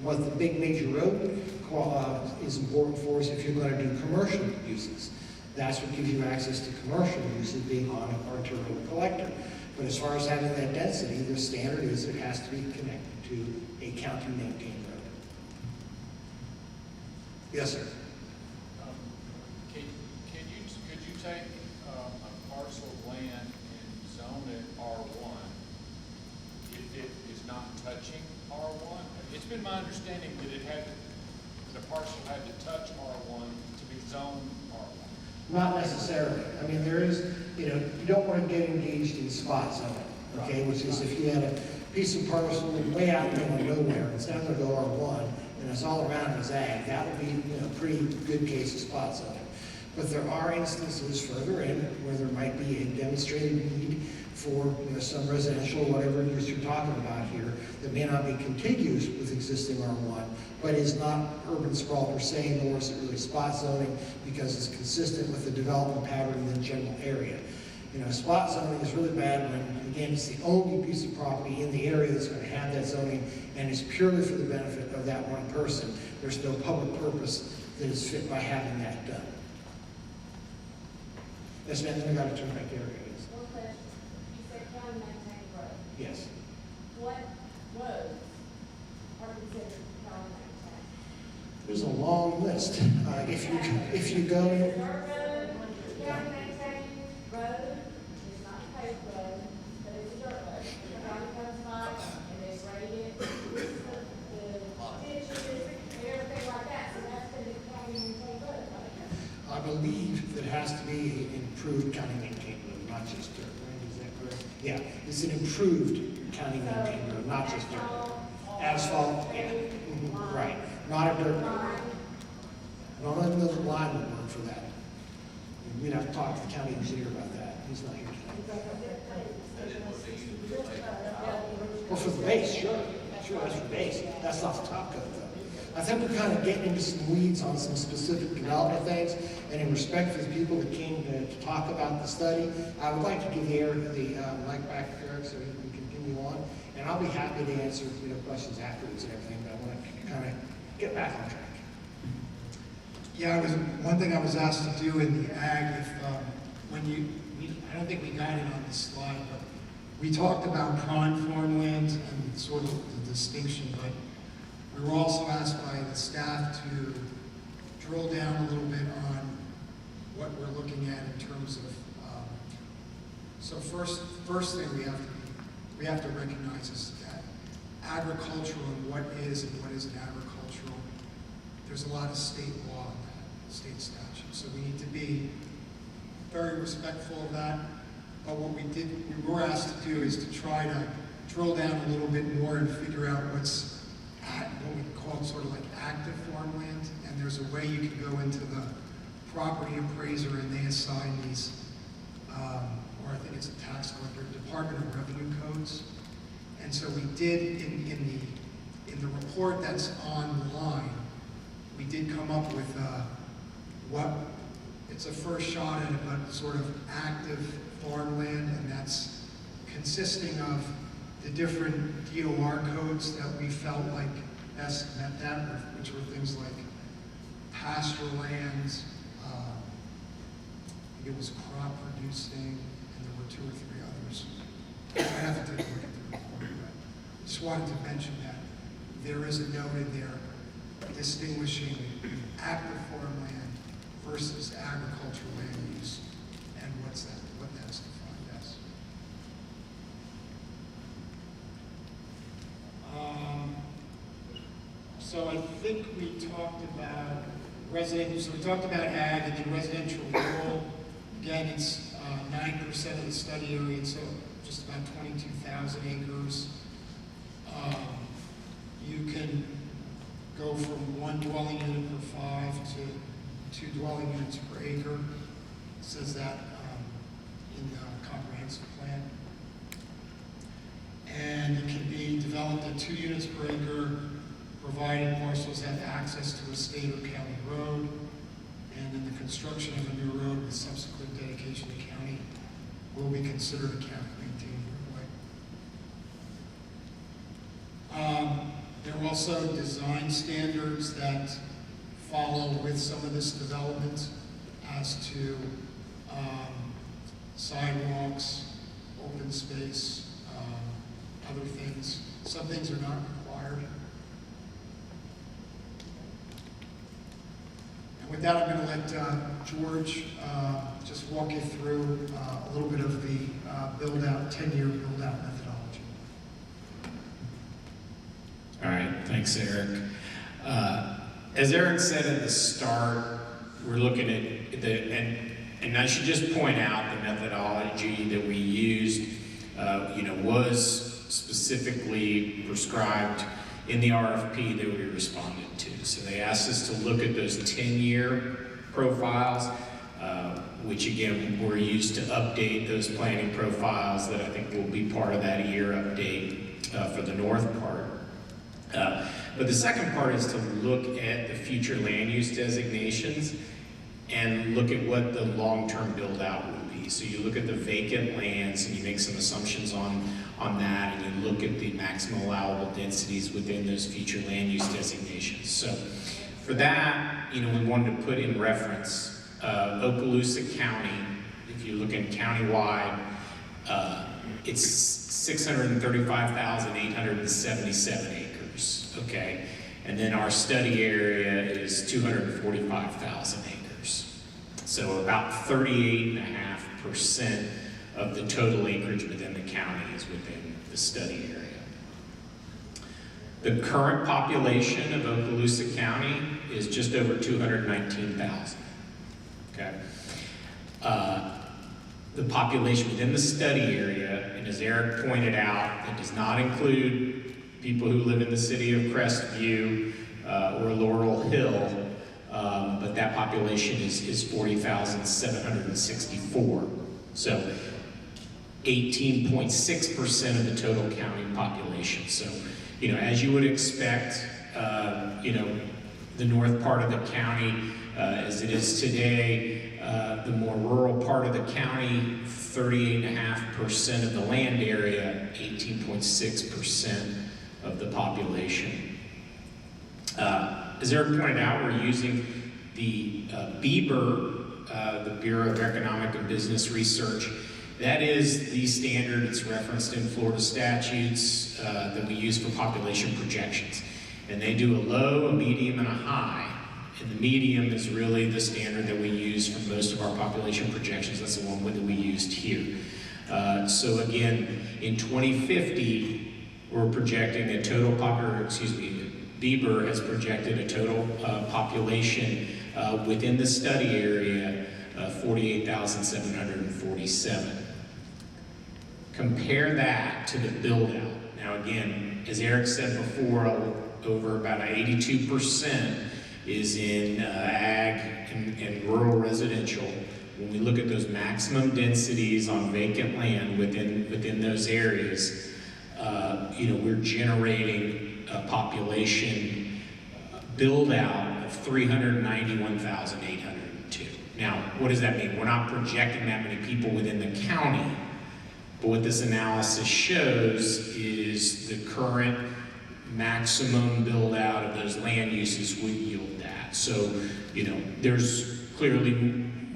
What the big major road is important for is if you're going to do commercial uses. That's what gives you access to commercial uses, being on an arterial collector. But as far as having that density, the standard is it has to be connected to a county maintained road. Yes, sir. Could you take a parcel of land and zone it R1 if it is not touching R1? It's been my understanding that the parcel had to touch R1 to be zoned R1. Not necessarily. I mean, there is, you know, you don't want to get engaged in spot zoning, okay? Which is if you had a piece of parcel way out in the middle of nowhere, and it's not going to go R1, and it's all around as ag, that would be, you know, a pretty good case of spot zoning. But there are instances further in where there might be a demonstrated need for, you know, some residential, whatever use you're talking about here, that may not be contiguous with existing R1, but is not urban sprawl per se, nor is it really spot zoning, because it's consistent with the development pattern in the general area. You know, spot zoning is really bad when, again, it's the only piece of property in the area that's going to have that zoning, and it's purely for the benefit of that one person. There's no public purpose that is fit by having that done. Yes, ma'am, then I got to turn back to Eric. One question, you said county maintained road. Yes. What roads are considered county maintained? There's a long list. If you go, Dirt road, county maintained road, it's not a paved road, but it's a dirt road. The county comes by and they grade it, the ditches, everything like that, so that's been a county maintained road, right? I believe that it has to be an improved county maintained road, not just dirt. Is that correct? Yeah, it's an improved county maintained road, not just dirt. Asphalt, yeah, mhm, right, not a dirt road. No, there's a line would work for that. We'd have to talk to the county engineer about that. He's not here tonight. Well, for the base, sure. Sure, that's for base. That's not the top coat, though. I think we're kind of getting into some weeds on some specific development things, and in respect for the people that came to talk about the study, I would like to give the mic back to Eric so he can continue on. And I'll I'll be happy to answer, questions afterwards and everything, but I want to kind of get back on track. Yeah, one thing I was asked to do in the ag, I don't think we got it on the slide, but we talked about prime farmland and sort of the distinction, but we were also asked by the staff to drill down a little bit on what we're looking at in terms of, so first thing we have to recognize is that agricultural and what is and what isn't agricultural, there's a lot of state law in that, state statute. So we need to be very respectful of that. But what we were asked to do is to try to drill down a little bit more and figure out what we call sort of like active farmland. And there's a way you can go into the property appraiser and they assign these, or I think it's a tax collector, Department of Revenue codes. And so we did in the report that's online, we did come up with it's a first shot at it, but sort of active farmland, and that's consisting of the different DOR codes that we felt like best met that, which were things like pasture lands, I think it was crop producing, and there were 2 or 3 others. I have to take a look at the report, but just wanted to mention that there is a note in there distinguishing active farmland versus agricultural land use, and what that's defined as. So I think we talked about residential, so we talked about ag and then residential rural. Again, it's 9% of the study area, so just about 22,000 acres. You can go from 1 dwelling unit per 5 to 2 dwelling units per acre. It says that in the comprehensive plan. And it can be developed at 2 units per acre, provided parcels have access to a state or county road, and then the construction of a new road with subsequent dedication to county will be considered a county-maintained roadway. There are also design standards that follow with some of this development as to sidewalks, open space, other things. Some things are not required. And with that, I'm going to let George just walk you through a little bit of the 10-year build-out methodology. All right, thanks, Eric. As Eric said at the start, we're looking at and I should just point out the methodology that we used, was specifically prescribed in the RFP that we responded to. So they asked us to look at those 10-year profiles, which again, were used to update those planning profiles that I think will be part of that year update for the north part. But the second part is to look at the future land use designations and look at what the long-term build-out will be. So you look at the vacant lands and you make some assumptions on that, and you look at the maximum allowable densities within those future land use designations. So for that, we wanted to put in reference Okaloosa County. If you look in countywide, it's 635,877 acres, okay? And then our study area is 245,000 acres. So about 38.5% of the total acreage within the county is within the study area. The current population of Okaloosa County is just over 219,000, okay? The population within the study area, and as Eric pointed out, it does not include people who live in the city of Crestview or Laurel Hill, but that population is 40,764. So 18.6% of the total county population. So, as you would expect, the north part of the county, as it is today, the more rural part of the county, 38.5% of the land area, 18.6% of the population. As Eric pointed out, we're using the BEBR, the Bureau of Economic and Business Research. That is the standard. It's referenced in Florida statutes that we use for population projections. And they do a low, a medium, and a high. And the medium is really the standard that we use for most of our population projections. That's the one that we used here. So again, in 2050, we're projecting a total BEBR has projected a total population within the study area of 48,747. Compare that to the build-out. Now again, as Eric said before, over about 82% is in ag and rural residential. When we look at those maximum densities on vacant land within those areas, we're generating a population build-out of 391,802. Now, what does that mean? We're not projecting that many people within the county, but what this analysis shows is the current maximum build-out of those land uses would yield that. So, there's clearly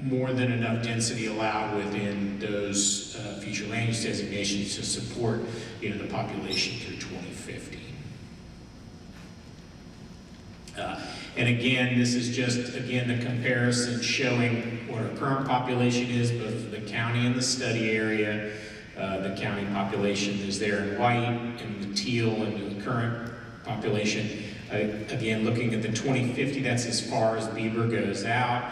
more than enough density allowed within those future land use designations to support, the population through 2050. And again, this is just, the comparison showing what our current population is, both for the county and the study area. The county population is there in white, and the teal, and the current population. Again, looking at the 2050, that's as far as BEBR goes out.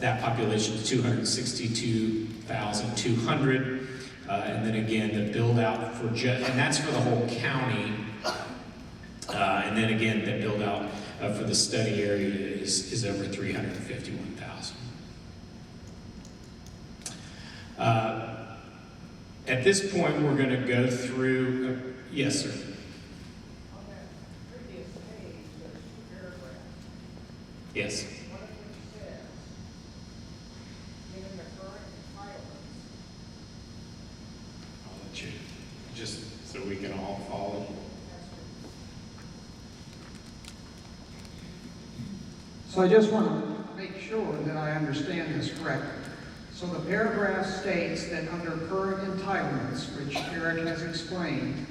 That population is 262,200. And then again, the build out and that's for the whole county. And then again, the build out for the study area is over 351,000. At this point, we're going to go through, yes, sir. On that previous page, there's two paragraphs. Yes. One of which says, given the current entitlements, I'll let you, just so we can all follow. So I just want to make sure that I understand this correctly. So the paragraph states that under current entitlements, which Eric has explained,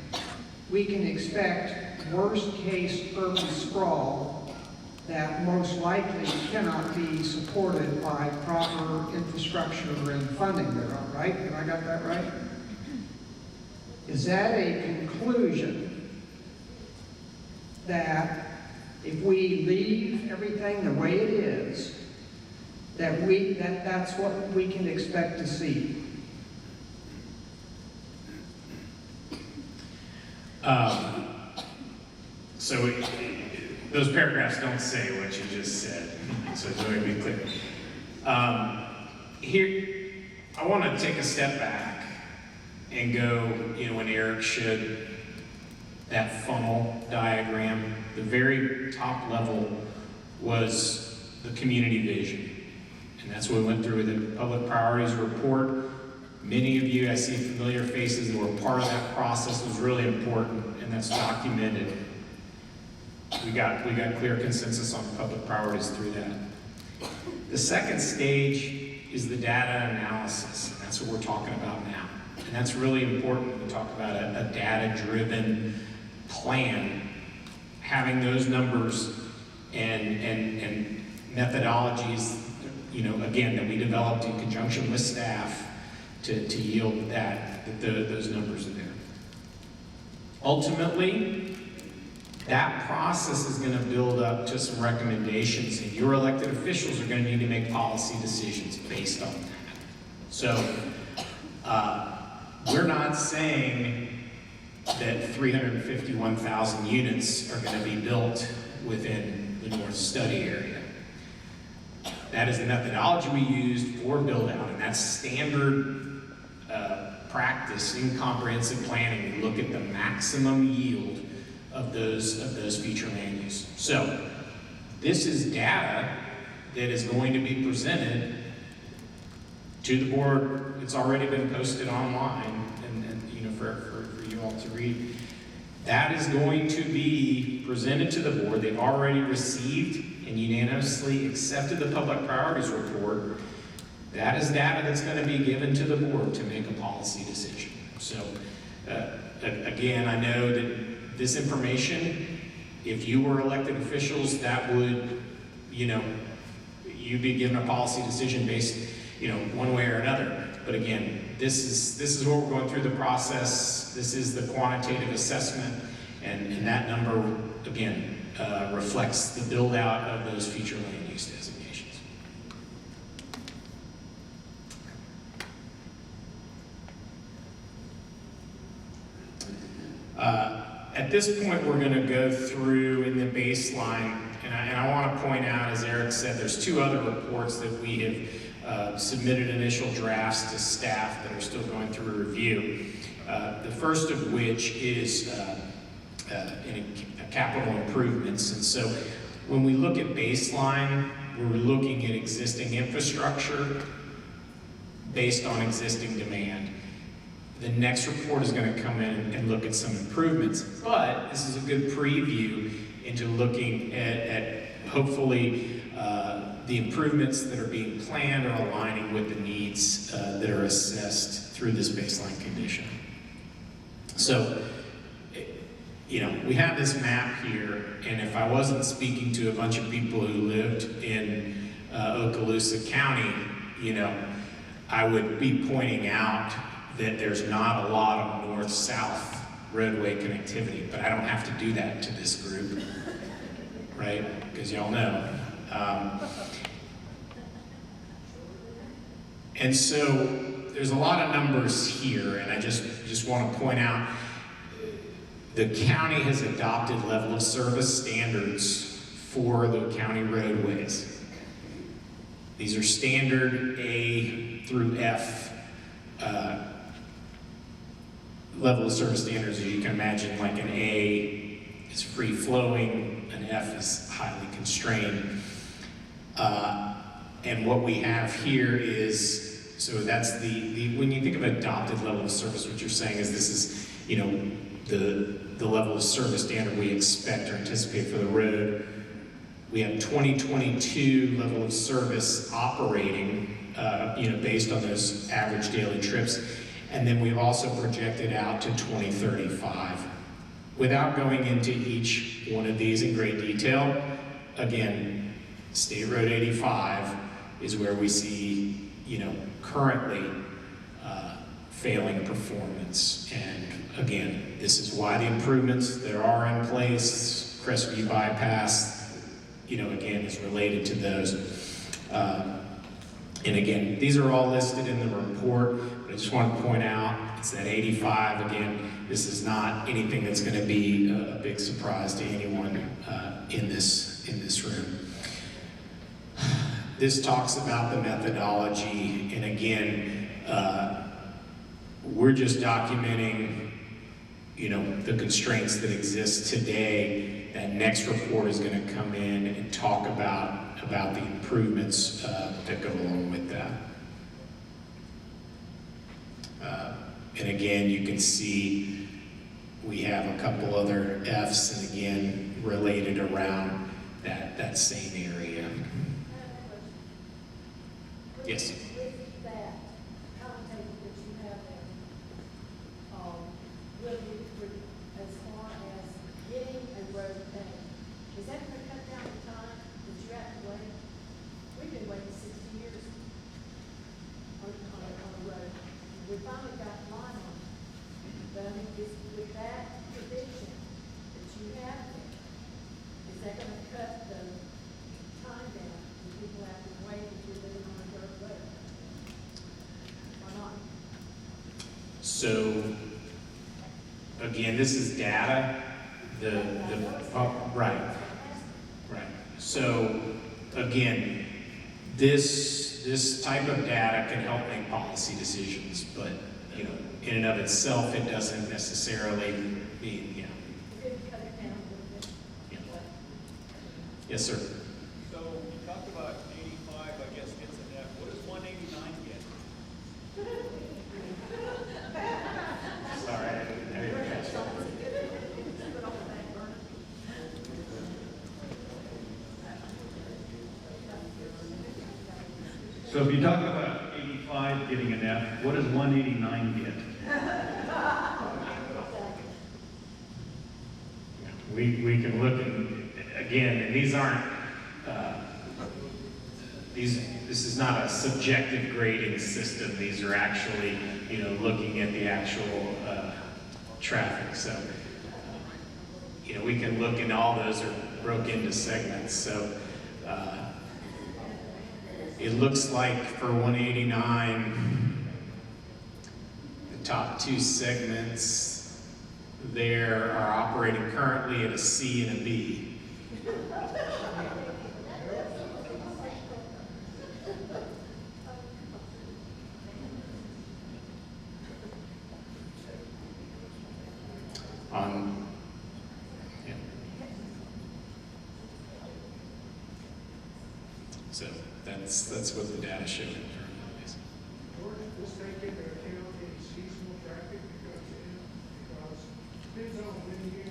we can expect worst-case urban sprawl that most likely cannot be supported by proper infrastructure and funding thereof, right? Have I got that right? Is that a conclusion that if we leave everything the way it is, that's what we can expect to see? Those paragraphs don't say what you just said, so let me be clear. Here, I want to take a step back and go, when Eric showed that funnel diagram, the very top level was the community vision. And that's what we went through with the Public Priorities Report. Many of you, I see familiar faces that were part of that process. It was really important, and that's documented. We got clear consensus on public priorities through that. The second stage is the data analysis, and that's what we're talking about now. And that's really important when we talk about a data-driven plan. Having those numbers and methodologies, again, that we developed in conjunction with staff to yield those numbers are there. Ultimately, that process is going to build up to some recommendations, and your elected officials are going to need to make policy decisions based on that. So, we're not saying that 351,000 units are going to be built within the North Study area. That is the methodology we used for build-out, and that's standard practice in comprehensive planning. We look at the maximum yield of those future land use. So, this is data that is going to be presented to the board. It's already been posted online and you know, for you all to read. That is going to be presented to the board. They've already received and unanimously accepted the public priorities report. That is data that's going to be given to the board to make a policy decision. So, again, I know that this information, if you were elected officials, that would, you know, you'd be given a policy decision based, you know, one way or another. But again, this is what we're going through the process. This is the quantitative assessment, and that number, again, reflects the build out of those future land use designations. At this point, we're going to go through in the baseline, and I want to point out, as Eric said, there's two other reports that we have submitted initial drafts to staff that are still going through review. The first of which is capital improvements. And so when we look at baseline, we're looking at existing infrastructure based on existing demand. The next report is going to come in and look at some improvements, but this is a good preview into looking at hopefully the improvements that are being planned or aligning with the needs that are assessed through this baseline condition. So, you know, we have this map here, and if I wasn't speaking to a bunch of people who lived in Okaloosa County, you know, I would be pointing out that there's not a lot of north-south roadway connectivity, but I don't have to do that to this group, right? Because y'all know. And so there's a lot of numbers here, and I just want to point out the county has adopted level of service standards for the county roadways. These are standard A through F level of service standards. As you can imagine, like an A is free flowing, an F is highly constrained. And what we have here is, so that's the when you think of adopted level of service, what you're saying is this is, you know, the level of service standard we expect or anticipate for the road. We have 2022 level of service operating, you know, based on those average daily trips. And then we've also projected out to 2035. Without going into each one of these in great detail, again, State Road 85 is where we see, you know, currently failing performance. And again, this is why the improvements that are in place, Crestview Bypass, you know, again, is related to those. And again, these are all listed in the report, but I just want to point out, it's that 85. Again, this is not anything that's going to be a big surprise to anyone in this room. This talks about the methodology, and again, we're just documenting, you know, the constraints that exist today. That next report is going to come in and talk about the improvements that go along with that. And again, you can see we have a couple other Fs, and again, related around that same area. Yes. With that timetable that you have there, will you, as far as getting a road paved, is that going to cut down the time that you have to wait? We've been waiting 60 years on a road. We finally got line on it. But I mean, with that prediction that you have there, is that going to cut the time down and people have to wait if you're living on a dirt road? Or not? So, again, this is data. Right. So, again, this type of data can help make policy decisions, but, you know, in and of itself, it doesn't necessarily mean, you know. Could cut it down a little bit. Yeah. Yes, sir. So you talked about 85 So if you talk about 85 getting an F, what does 189 get? We can look and, again, and these aren't, this is not a subjective grading system. These are actually, looking at the actual traffic. So, we can look, and all those are broke into segments. So it looks like for 189, the top two segments there are operating currently at a C and a B. Yeah. So that's what the data showing currently is. George, this take into account any seasonal traffic that comes in, because it depends on when you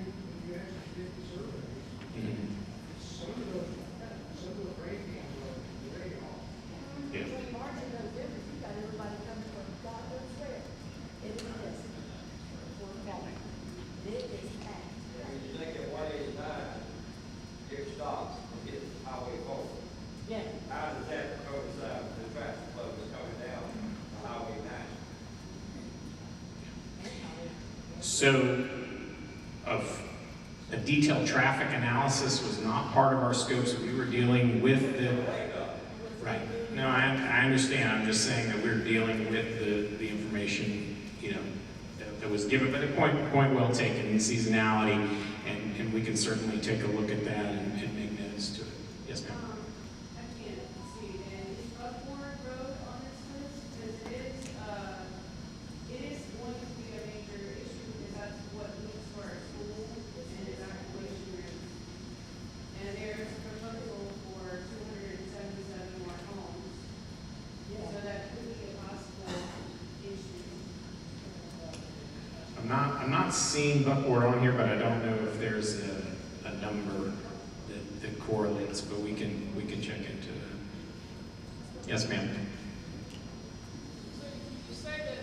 actually get the surveys. Mhm. Some of the ratings are way off. Yeah. When margin no difference, you got everybody coming from God knows where. It is this. We're falling. It is packed. When you think at 189, it stops and hits Highway 4. Yeah. How does that coincide with the traffic flow that's coming down Highway 9? So, a detailed traffic analysis was not part of our scopes. We were dealing with the, right. No, I understand. I'm just saying that we're dealing with the information, that was given. But the point well taken, seasonality, and we can certainly take a look at that and make notes to it. Yes, ma'am. I can't see, and is Buckmore Road on this list? Because it is going to be a major issue, because that's what looks for our school and evacuation rooms. And there's a proposal for 277 more homes. So that could be a possible issue. I'm not seeing Buckward on here, but I don't know if there's a number that correlates, but we can check into it. Yes, ma'am. So you say that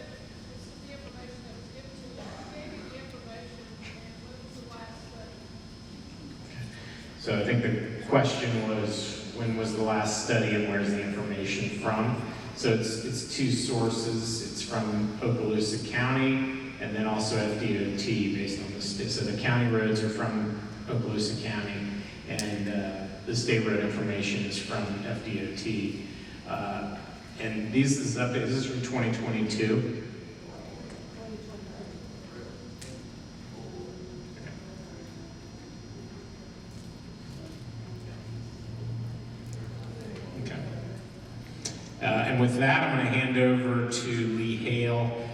this is the information that was given to you. Who gave you the information and when was the last study? So I think the question was, when was the last study and where's the information from? So it's two sources. It's from Okaloosa County and then also FDOT based on the state. So the county roads are from Okaloosa County and the state road information is from FDOT. And this is from 2022. Okay. And with that, I'm going to hand over to Lee Hale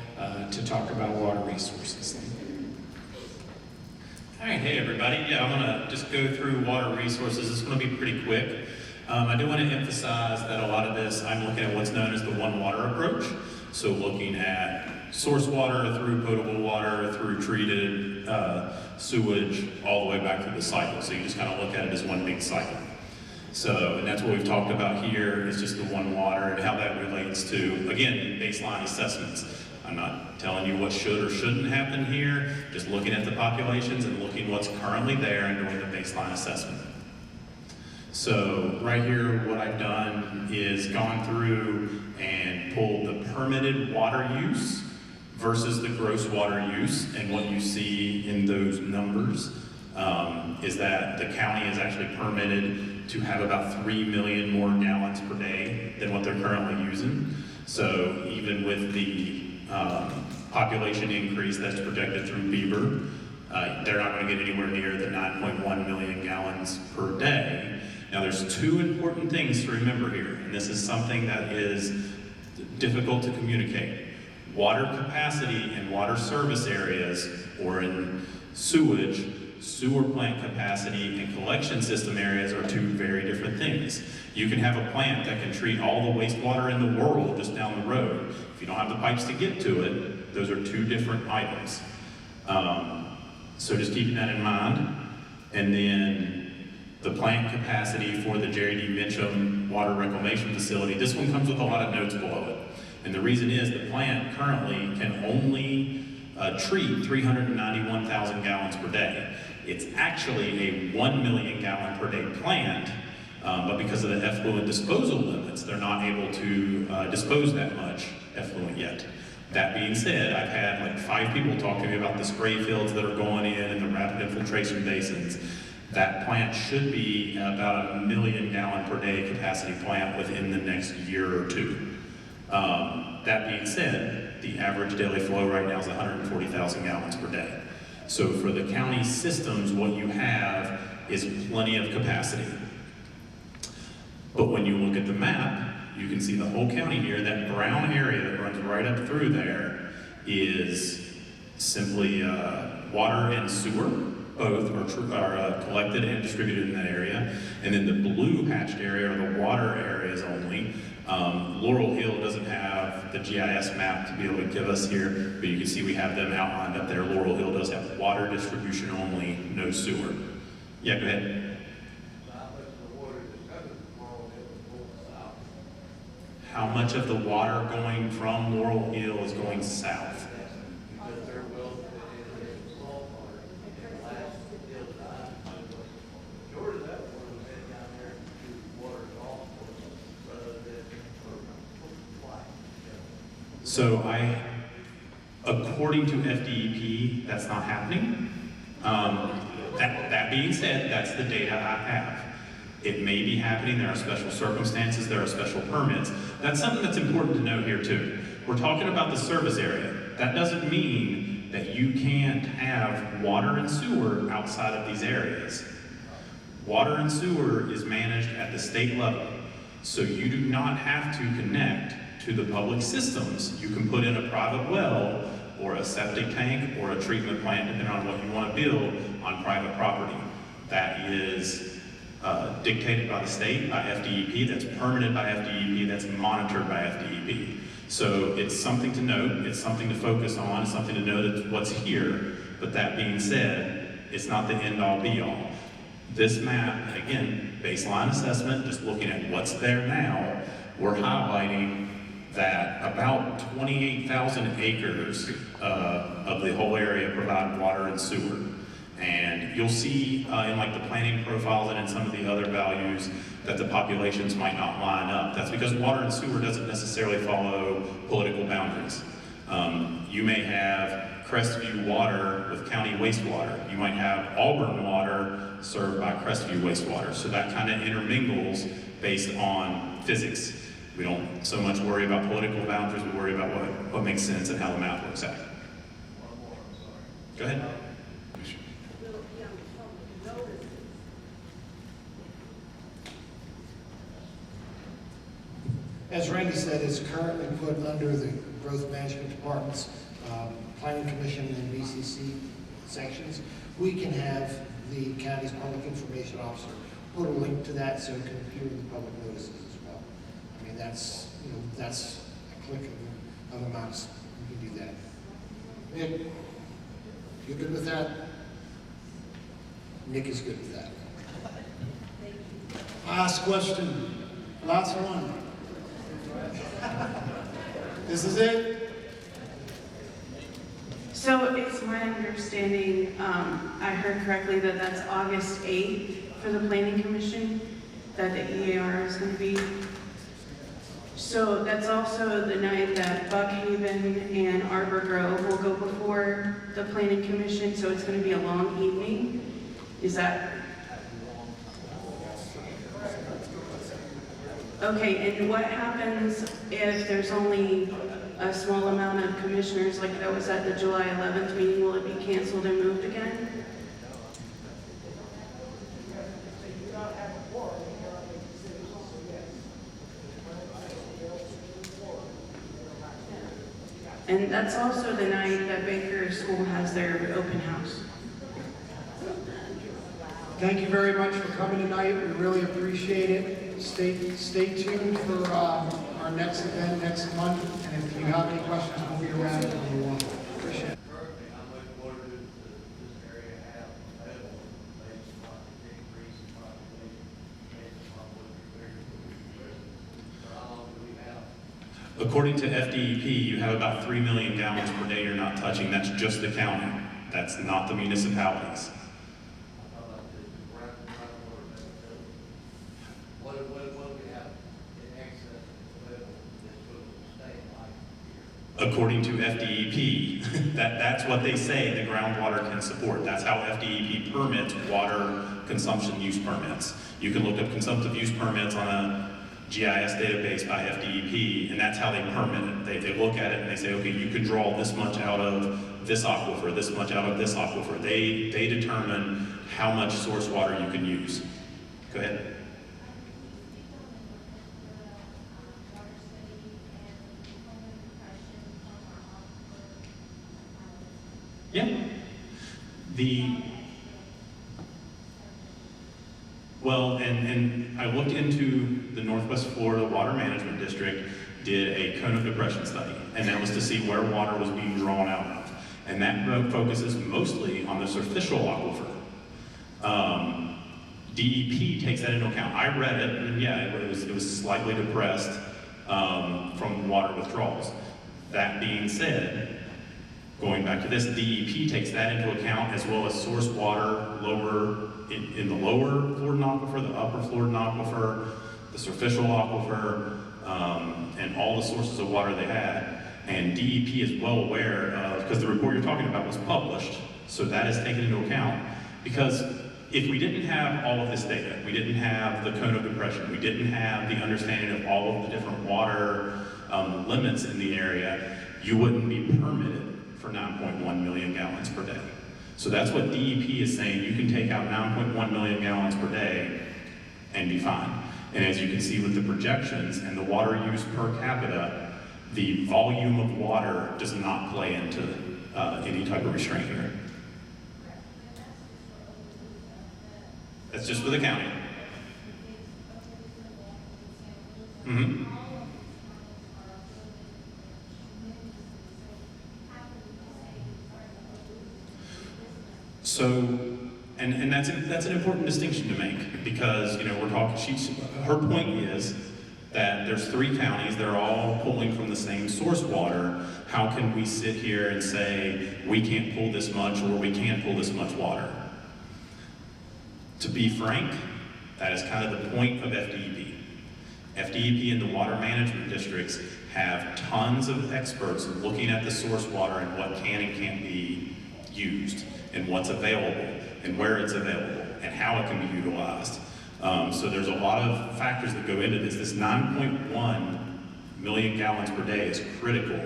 to talk about water resources. All right, hey everybody. Yeah, I'm gonna just go through water resources. It's gonna be pretty quick. I do want to emphasize that a lot of this, I'm looking at what's known as the one water approach. So looking at source water through potable water, through treated sewage, all the way back through the cycle. So you just kind of look at it as one big cycle. So, and that's what we've talked about here, is just the one water and how that relates to, again, baseline assessments. I'm not telling you what should or shouldn't happen here, just looking at the populations and looking what's currently there and doing the baseline assessment. So right here, what I've done is gone through and pulled the permitted water use versus the gross water use, and what you see in those numbers is that the county is actually permitted to have about 3 million more gallons per day than what they're currently using. So even with the population increase that's projected through Beaver, they're not going to get anywhere near the 9.1 million gallons per day. Now there's two important things to remember here, and this is something that is difficult to communicate. Water capacity in water service areas or in sewage, sewer plant capacity and collection system areas are two very different things. You can have a plant that can treat all the wastewater in the world just down the road. If you don't have the pipes to get to it, those are two different items. So just keeping that in mind. And then the plant capacity for the Jerry D. Mitchum Water Reclamation Facility, this one comes with a lot of notes below it. And the reason is the plant currently can only treat 391,000 gallons per day. It's actually a 1 million gallon per day plant, but because of the effluent disposal limits, they're not able to dispose that much effluent yet. That being said, I've had like 5 people talk to me about the spray fields that are going in and the rapid infiltration basins. That plant should be about a 1 million gallon per day capacity plant within the next year or 2. That being said, the average daily flow right now is 140,000 gallons per day. So for the county systems, what you have is plenty of capacity. But when you look at the map, you can see the whole county here. That brown area that runs right up through there is simply water and sewer. Both are collected and distributed in that area. And then the blue hatched area are the water areas only. Laurel Hill doesn't have the GIS map to be able to give us here, but you can see we have them outlined up there. Laurel Hill does have water distribution only, no sewer. Yeah, go ahead. How much of the water going from Laurel Hill is going south? So according to FDEP, that's not happening. That being said, that's the data I have. It may be happening, there are special circumstances, there are special permits. That's something that's important to note here too. We're talking about the service area. That doesn't mean that you can't have water and sewer outside of these areas. Water and sewer is managed at the state level, so you do not have to connect to the public systems. You can put in a private well or a septic tank or a treatment plant, depending on what you want to build on private property. That is dictated by the state, by FDEP, that's permitted by FDEP, that's monitored by FDEP. So it's something to note, it's something to focus on, it's something to know that's what's here. But that being said, it's not the end all be all. This map, again, baseline assessment, just looking at what's there now, we're highlighting that about 28,000 acres of the whole area provide water and sewer. And you'll see in like the planning profiles and in some of the other values that the populations might not line up. That's because water and sewer doesn't necessarily follow political boundaries. You may have Crestview water with county wastewater. You might have Auburn water served by Crestview wastewater. So that kind of intermingles based on physics. We don't so much worry about political boundaries, we worry about what makes sense and how the math works out. Go ahead. As Randy said, it's currently put under the Growth Management Department's Planning Commission and BCC sections. We can have the county's public information officer put a link to that so it can appear in the public notices as well. I mean, that's, you know, that's a click of a mouse. You can do that. Nick, you good with that? Nick is good with that. Last question. Last one. This is it? So it's my understanding, I heard correctly, that that's August 8th for the Planning Commission, that the EAR is going to be. So that's also the night that Buckhaven and Arbor Grove will go before the Planning Commission, so it's going to be a long evening. Is that? Okay, and what happens if there's only a small amount of commissioners, like that was at the July 11th meeting? Will it be canceled and moved again? And that's also the night that Baker School has their open house. Thank you very much for coming tonight. We really appreciate it. Stay tuned for our next event next month. And if you have any questions, we'll be around and we'll appreciate it. Currently, how much water does this area have available based on the increase in population? According to FDEP, you have about 3 million gallons per day you're not touching. That's just the county. That's not the municipalities. What do we have in excess level that's supposed to stay like here? According to FDEP, that's what they say the groundwater can support. That's how FDEP permits water consumption use permits. You can look up consumptive use permits on a GIS database by FDEP, and that's how they permit it. They look at it and they say, okay, you can draw this much out of this aquifer, this much out of this aquifer. They determine how much source water you can use. Go ahead. Yeah. Well, and I looked into the Northwest Florida Water Management District, did a cone of depression study, and that was to see where water was being drawn out of. And that focuses mostly on the superficial aquifer. DEP takes that into account. I read it, and yeah, it was slightly depressed from water withdrawals. That being said, going back to this, DEP takes that into account, as well as source water in the lower Floridan aquifer, the upper Floridan aquifer, the superficial aquifer, and all the sources of water they had. And DEP is well aware of, because the report you're talking about was published, so that is taken into account. Because if we didn't have all of this data, we didn't have the cone of depression, we didn't have the understanding of all of the different water limits in the area, you wouldn't be permitted for 9.1 million gallons per day. So that's what DEP is saying. You can take out 9.1 million gallons per day and be fine. And as you can see with the projections and the water use per capita, the volume of water does not play into any type of restraint here. That's just for the county. Mm-hmm. So, and that's an important distinction to make, because, you know, we're talking, her point is that there's 3 counties, they're all pulling from the same source water. How can we sit here and say we can't pull this much or we can pull this much water? To be frank, that is kind of the point of FDEP. FDEP and the water management districts have tons of experts looking at the source water and what can and can't be used, and what's available, and where it's available, and how it can be utilized. So there's a lot of factors that go into this. This 9.1 million gallons per day is critical,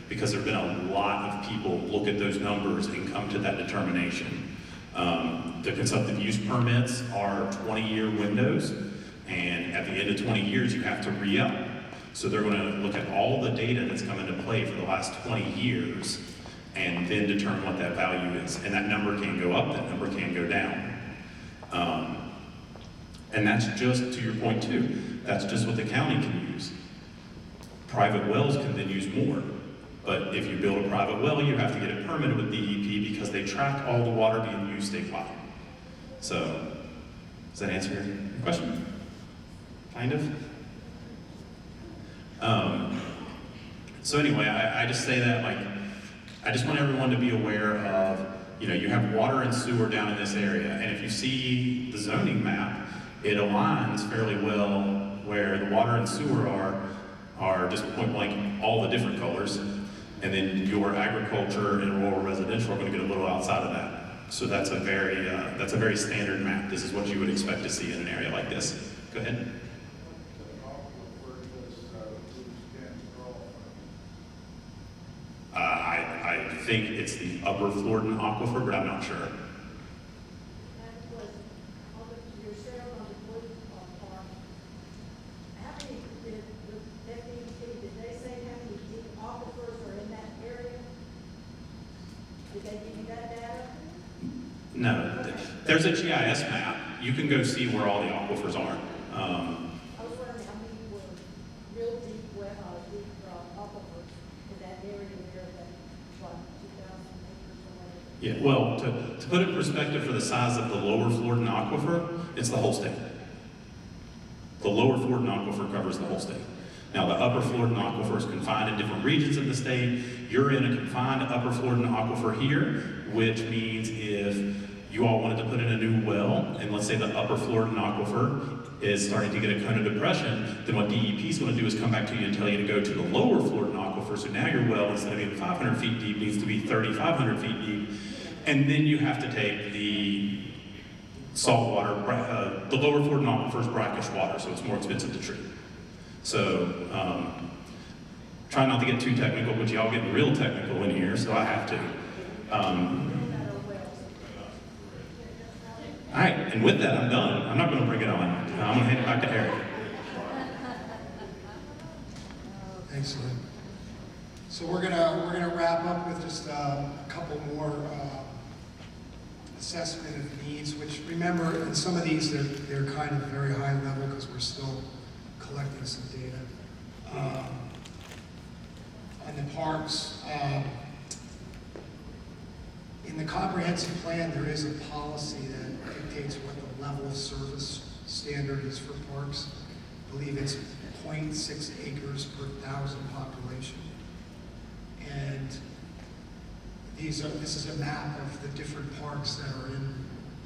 because there have been a lot of people look at those numbers and come to that determination. The consumptive use permits are 20-year windows, and at the end of 20 years, you have to re-up. So they're going to look at all the data that's come into play for the last 20 years, and then determine what that value is. And that number can go up, that number can go down. And that's just, to your point too, that's just what the county can use. Private wells can then use more. But if you build a private well, you have to get it permitted with DEP, because they track all the water being used statewide. So, does that answer your question? Kind of? So anyway, I just say that, like, I just want everyone to be aware of, you know, you have water and sewer down in this area, and if you see the zoning map, it aligns fairly well where the water and sewer are just point blank all the different colors, and then your agriculture and rural residential are going to get a little outside of that. So that's a very standard map. This is what you would expect to see in an area like this. Go ahead. I think it's the upper Floridan aquifer, but I'm not sure. That was on your sheriff on the police part. How many did the FDP, did they say how many deep aquifers are in that area? Did they give you that data? No. There's a GIS map. You can go see where all the aquifers are. I was wondering how many were real deep, deep aquifers in that area there that, what, 2,000 acres or whatever? Yeah, well, to put it in perspective for the size of the lower Floridan aquifer, it's the whole state. The lower Floridan aquifer covers the whole state. Now, the upper Floridan aquifer is confined in different regions of the state. You're in a confined upper Floridan aquifer here, which means if you all wanted to put in a new well, and let's say the upper Floridan aquifer is starting to get a cone of depression, then what DEP is going to do is come back to you and tell you to go to the lower Floridan aquifer. So now your well, instead of being 500 feet deep, needs to be 3,500 feet deep. And then you have to take the saltwater, the lower Floridan aquifer is brackish water, so it's more expensive to treat. So, try not to get too technical, but y'all getting real technical in here, so I have to. All right, and with that, I'm done. I'm not going to bring it on. I'm going to hand it back to Eric. Thanks, Lynn. So we're gonna wrap up with just a couple more assessment of needs, which remember, in some of these, they're kind of very high level because we're still collecting some data. On the parks, in the comprehensive plan, there is a policy that dictates what the level of service standard is for parks. I believe it's 0.6 acres per 1,000 population. And this is a map of the different parks that are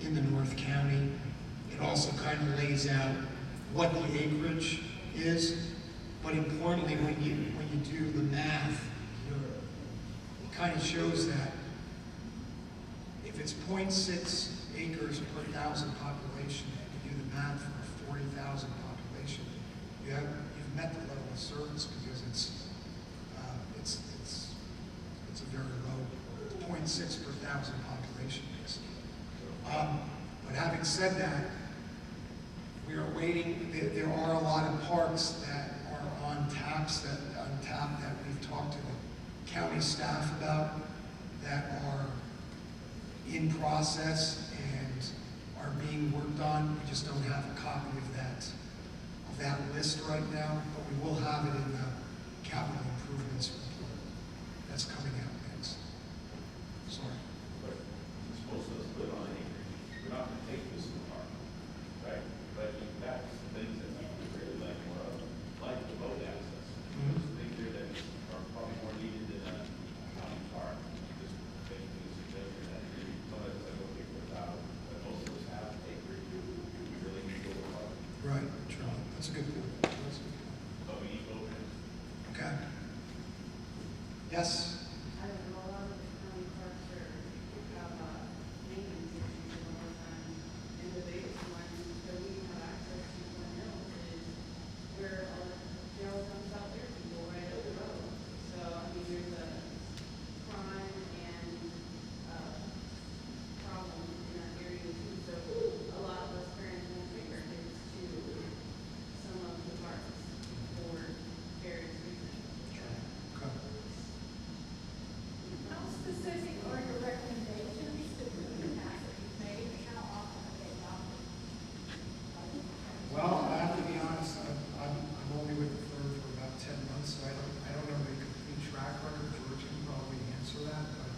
in the North County. It also kind of lays out what the acreage is, but importantly, when you do the math, it kind of shows that if it's 0.6 acres per 1,000 population, and you do the math for a 40,000 population, you've met the level of service because it's a very low 0.6 per 1,000 population basically. But having said that, we are waiting. There are a lot of parks that are on tap that we've talked to the county staff about that are in process and are being worked on. We just don't have a copy of that list right now, but we will have it in the capital improvements report that's coming out next. Sorry. But it's supposed to put on acreage. We're not going to take this in the park, right? But that's the things that people really like more of, like the boat access. Those things here that are probably more needed than a county park. Just basically suggesting that somebody said, okay, without, but most of us have acreage, we really need to go to the park. Right, Charlie. That's a good point. But we need to go there. Okay. Yes? I don't know, a lot of the county parks have maintenance issues all the time. And the biggest one that we have access to Glen Hills is where all the jail comes out there, people right over the road. So, I mean, there's a crime and problem in that area too. So, a lot of us parents won't take our kids to some of the parks for various reasons. Okay. How specific are your recommendations to the past that you've made, and how often are they adopted? Well, I have to be honest, I'm only with the firm for about 10 months, so I don't know the complete track record. George can probably answer that, but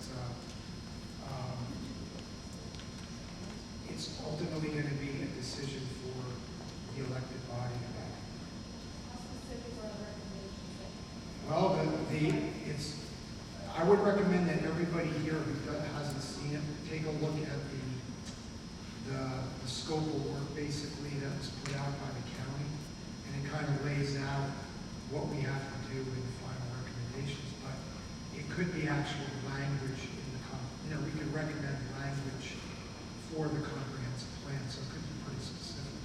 it's ultimately going to be a decision for the elected body to make. How specific are the recommendations that Well, I would recommend that everybody here who hasn't seen it, take a look at the scope of work basically that was put out by the county. And it kind of lays out what we have to do in the final recommendations. But it could be actual language in the, we could recommend language for the comprehensive plan, so it could be pretty specific.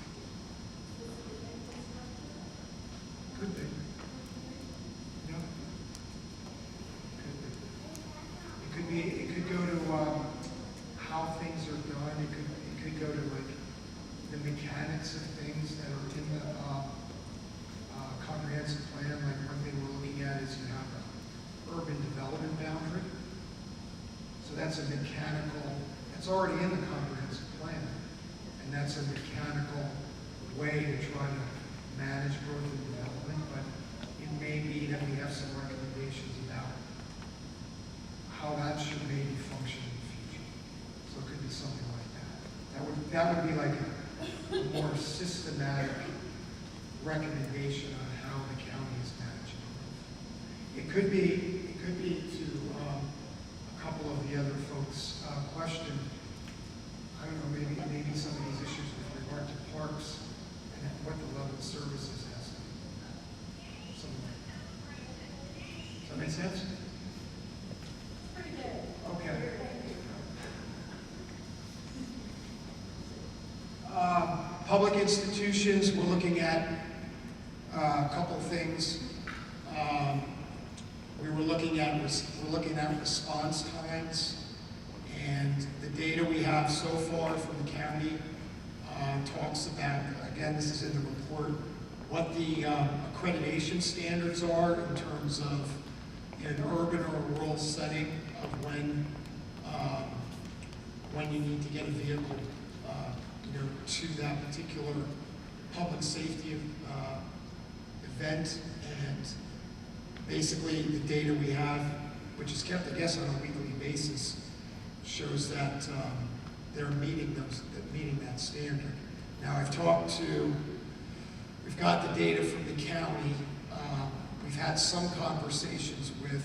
Could be. Yeah. Could be. It could go to how things are done. It could go to like the mechanics of things that are in the comprehensive plan. Like one thing we're looking at is you have an urban development boundary. So that's a mechanical. It's already in the comprehensive plan, and that's a mechanical way to try to manage growth and development. But it may be that we have some recommendations about how that should maybe function in the future. So it could be something like that. That would be like a more systematic recommendation on how how the county is managing growth. It could be to a couple of the other folks' question. I don't know, maybe some of these issues with regard to parks and what the level of services has to be. Something like that. Does that make sense? Pretty good. Okay. Public institutions, we're looking at a couple of things. We're looking at response times, and the data we have so far from the county talks about, again, this is in the report, what the accreditation standards are in terms of in an urban or rural setting of when you need to get a vehicle to that particular public safety event. And basically the data we have, which is kept, I guess, on a weekly basis, shows that they're meeting that standard. Now we've got the data from the county. We've had some conversations with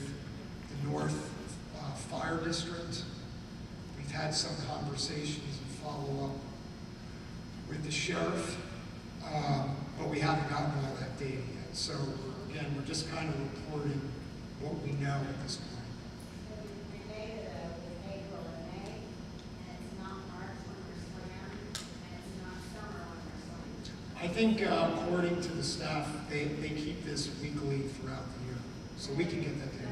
the North Fire District. We've had some conversations and follow-up with the sheriff, but we haven't gotten all that data yet. So again, we're just kind of reporting what we know at this point. The data though is April and May, and it's not March when we're slammed, and it's not summer when we're slammed. I think according to the staff, they keep this weekly throughout the year, so we can get that data.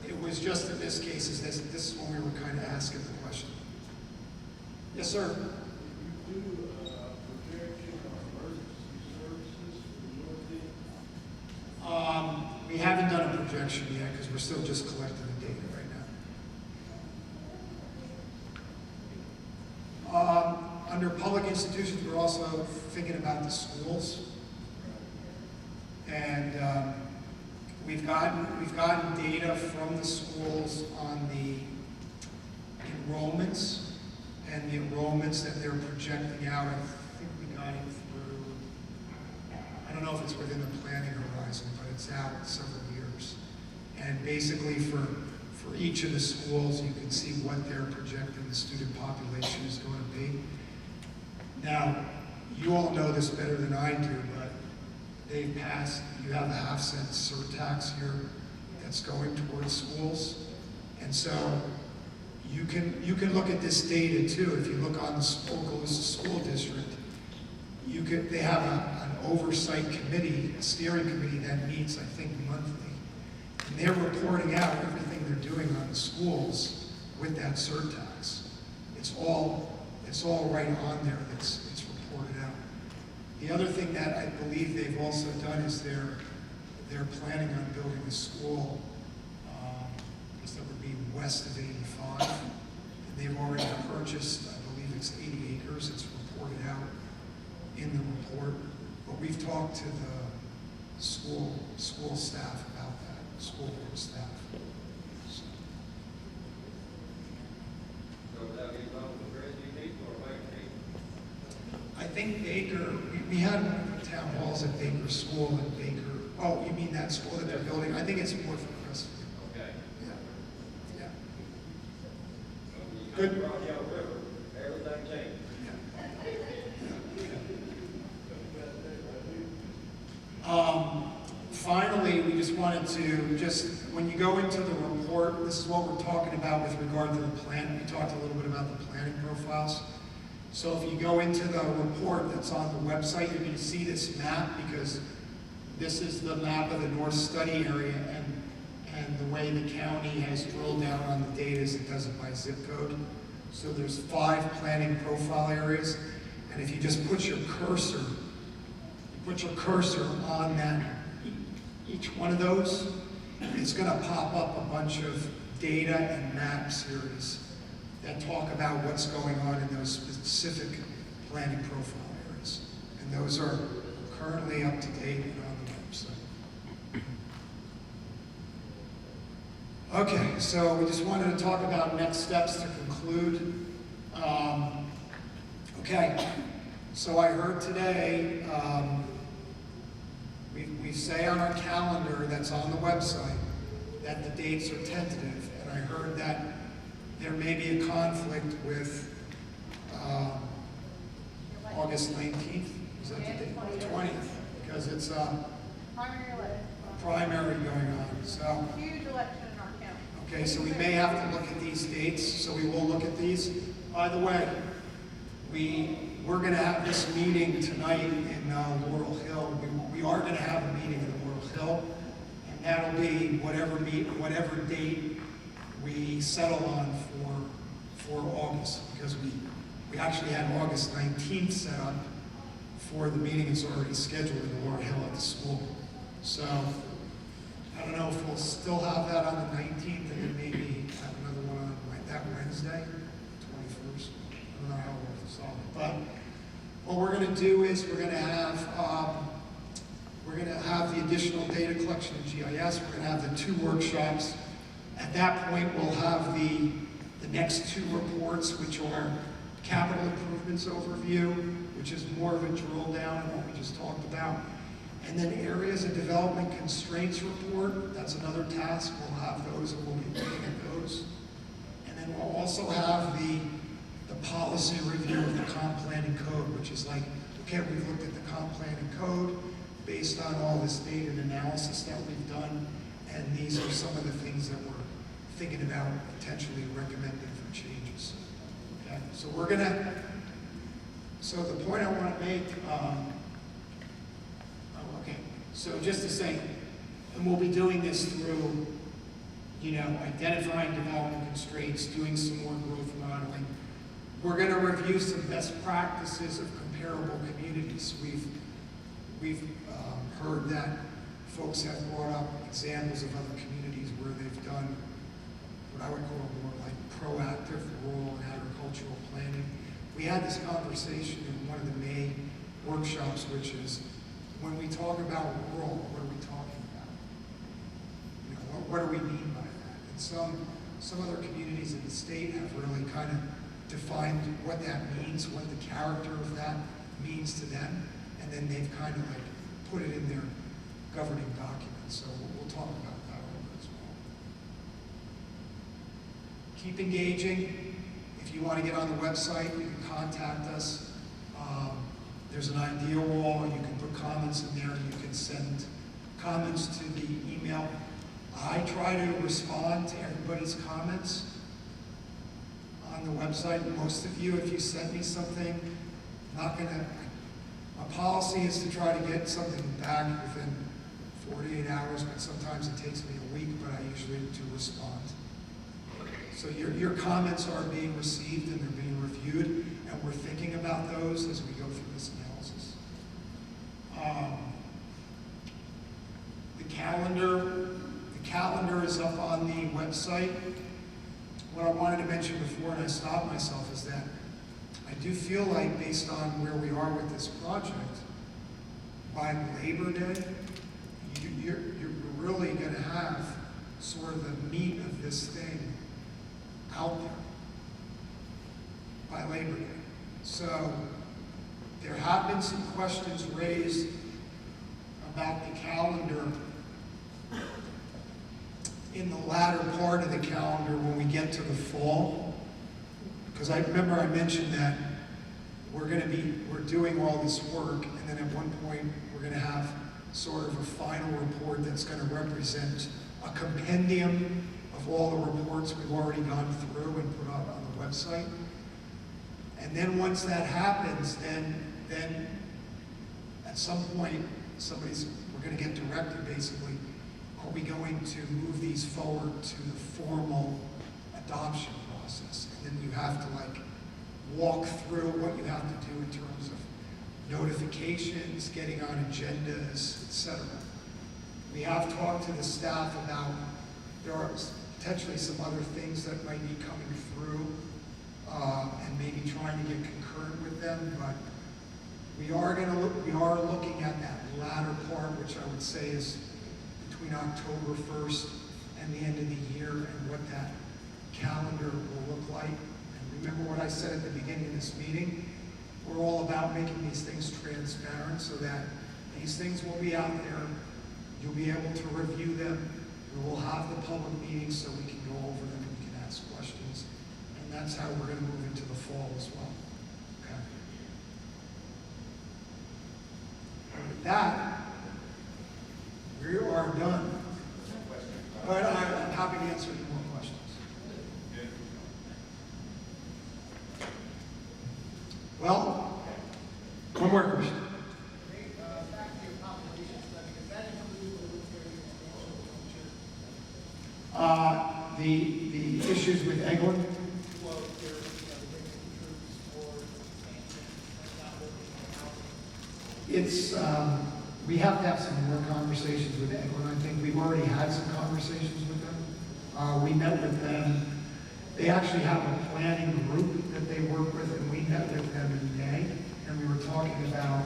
It was just in this case, this is when we were kind of asking the question. Yes, sir. We haven't done a projection yet because we're still just collecting the data right now. Under public institutions, we're also thinking about the schools, and we've gotten data from the schools on the enrollments and the enrollments that they're projecting out. I think we got it through, I don't know if it's within the planning horizon, but it's out several years. And basically for each of the schools, you can see what they're projecting the student population is going to be. Now, you all know this better than I do, but they've passed, you have a half-cent surtax here that's going towards schools. And so you can look at this data too. If you look on the Okaloosa School District, they have an oversight committee, a steering committee that meets, I think, monthly. And they're reporting out everything they're doing on the schools with that surtax. It's all right on there. It's reported out. The other thing that I believe they've also done is they're planning on building a school, I guess that would be west of 85. And they've already purchased, I believe it's 80 acres. It's reported out in the report. But we've talked to the school staff about that, school board staff. So would that be done with Rescue people or Wake people? I think Baker, we had town halls at Baker School and Baker, oh, you mean that school that they're building? I think it's more for Crestview. Okay. Yeah. Good. Rock Yell River, everything changed. Finally, we just wanted to when you go into the report, this is what we're talking about with regard to the plan. We talked a little bit about the planning profiles. So if you go into the report that's on the website, you're going to see this map because this is the map of the North Study area, and the way the county has drilled down on the data is it does it by zip code. So there's 5 planning profile areas, and if you just put your cursor on that, each one of those, it's going to pop up a bunch of data and map series that talk about what's going on in those specific planning profile areas. And those are currently up to date and on the website. Okay, so we just wanted to talk about next steps to conclude. Okay, so I heard today we say on our calendar that's on the website that the dates are tentative, and I heard that there may be a conflict with August 19th, is that the date? 20th, because it's a Primary election. primary going on, so. Huge election in our county. Okay, so we may have to look at these dates, so we will look at these. By the way, we're gonna have this meeting tonight in Laurel Hill. We are gonna have a meeting in Laurel Hill, and that'll be whatever date we settle on for August, because we actually had August 19th set up for the meeting. It's already scheduled in Laurel Hill at the school. So, I don't know if we'll still have that on the 19th, and then maybe have another one on that Wednesday, 21st. I don't know how we'll solve it. But what we're going to do is we're going to have the additional data collection in GIS. We're going to have the 2 workshops. At that point, we'll have the next 2 reports, which are capital improvements overview, which is more of a drill down on what we just talked about. And then areas of development constraints report, that's another task. We'll have those, and we'll be looking at those. And then we'll also have the policy review of the comp planning code, which is like, okay, we've looked at the comp planning code based on all this data and analysis that we've done, and these are some of the things that we're thinking about potentially recommending for changes. Okay, so so the point I want to make, okay, so just to say, and we'll be doing this through, identifying development constraints, doing some more growth modeling. We're going to review some best practices of comparable communities. We've heard that folks have brought up examples of other communities where they've done what I would call more like proactive rural and agricultural planning. We had this conversation in one of the May workshops, which is, when we talk about rural, what are we talking about? What do we mean by that? And some other communities in the state have really kind of defined what that means, what the character of that means to them, and then they've kind of like put it in their governing documents. So we'll talk about that a little bit as well. Keep engaging. If you want to get on the website, you can contact us. There's an idea wall. You can put comments in there. You can send comments to the email. I try to respond to everybody's comments on the website. Most of you, if you send me something, my policy is to try to get something back within 48 hours, but sometimes it takes me a week, but I usually do respond. So your comments are being received and they're being reviewed, and we're thinking about those as we go through this analysis. The calendar is up on the website. What I wanted to mention before, and I stopped myself, is that I do feel like, based on where we are with this project, by Labor Day, you're really going to have sort of the meat of this thing out there by Labor Day. So there have been some questions raised about the calendar in the latter part of the calendar when we get to the fall. Because I remember I mentioned that we're doing all this work, and then at one point we're going to have sort of a final report that's going to represent a compendium of all the reports we've already gone through and put up on the website. And then once that happens, then at some point we're going to get directed basically, are we going to move these forward to the formal adoption process? And then you have to walk through what you have to do in terms of notifications, getting on agendas, etc. We have talked to the staff about, there are potentially some other things that might be coming through, and maybe trying to get concurrent with them, but we are looking at that latter part, which I would say is between October 1st and the end of the year, and what that calendar will look like. And remember what I said at the beginning of this meeting, we're all about making these things transparent so that These things will be out there. You'll be able to review them. We will have the public meetings so we can go over them and we can ask questions. And that's how we're going to move into the fall as well. Okay. And with that, we are done. But I'm happy to answer any more questions. Well, one more question. The issues with Eglin? It's, we have to have some more conversations with Eglin. I think we've already had some conversations with them. We met with them. They actually have a planning group that they work with, and we met with them in May, and we were talking about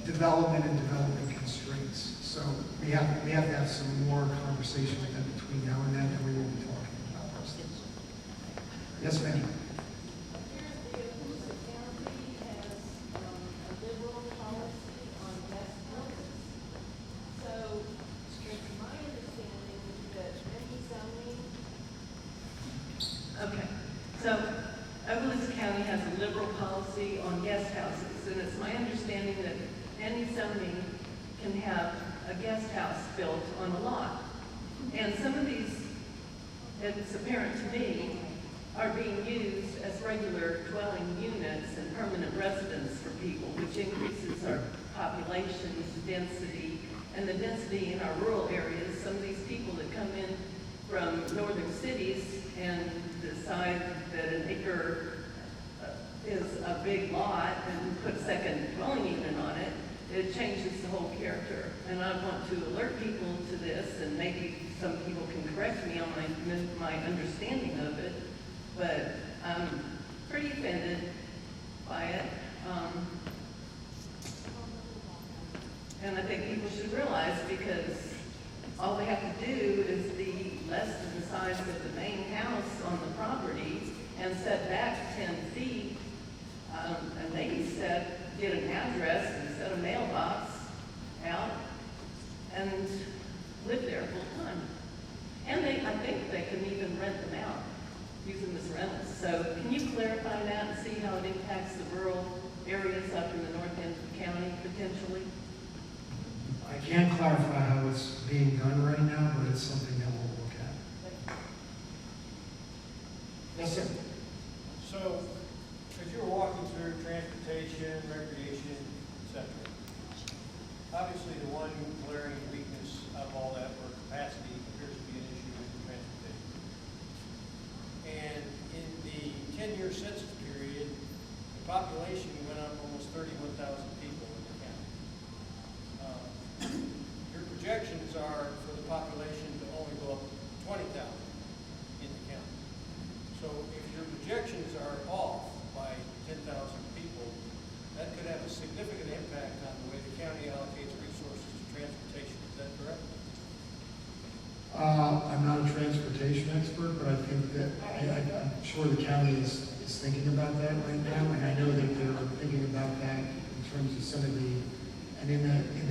development and development constraints. So we have to have some more conversation with them between now and then, and we will be talking about those things. Yes, ma'am. Apparently, Okaloosa County has a liberal policy on guest houses. So it's my understanding that any zoning. Okay, so Okaloosa County has a liberal policy on guest houses, and it's my understanding that any zoning can have a guest house built on a lot. And some of these, it's apparent to me, are being used as regular dwelling units and permanent residence for people, which increases our population density and the density in our rural areas. Some of these people that come in from northern cities and decide that an acre is a big lot and put a second dwelling unit on it, it changes the whole character. And I want to alert people to this, and maybe some people can correct me on my understanding of it, but I'm pretty offended by it. And I think people should realize, because all they have to do is be less than the size of the main house on the property and set back 10 feet, and they can get an address and set a mailbox out and live there full time. And I think they can even rent them out, use them as rentals. So can you clarify that and see how it impacts the rural areas up in the north end of the county potentially? I can't clarify how it's being done right now, but it's something that we'll look at. Yes, sir. So, as you were walking through transportation, recreation, etc., obviously the one glaring weakness of all that, where capacity appears to be an issue, is transportation. And in the 10-year census period, the population went up almost 31,000 people in the county. Your projections are for the population to only go up 20,000 in the county. So if your projections are off by 10,000 people, that could have a significant impact on the way the county allocates resources to transportation. Is that correct? I'm not a transportation expert, but I think that I'm sure the county is thinking about that right now, and I know that they're thinking about that in terms of some of the, and in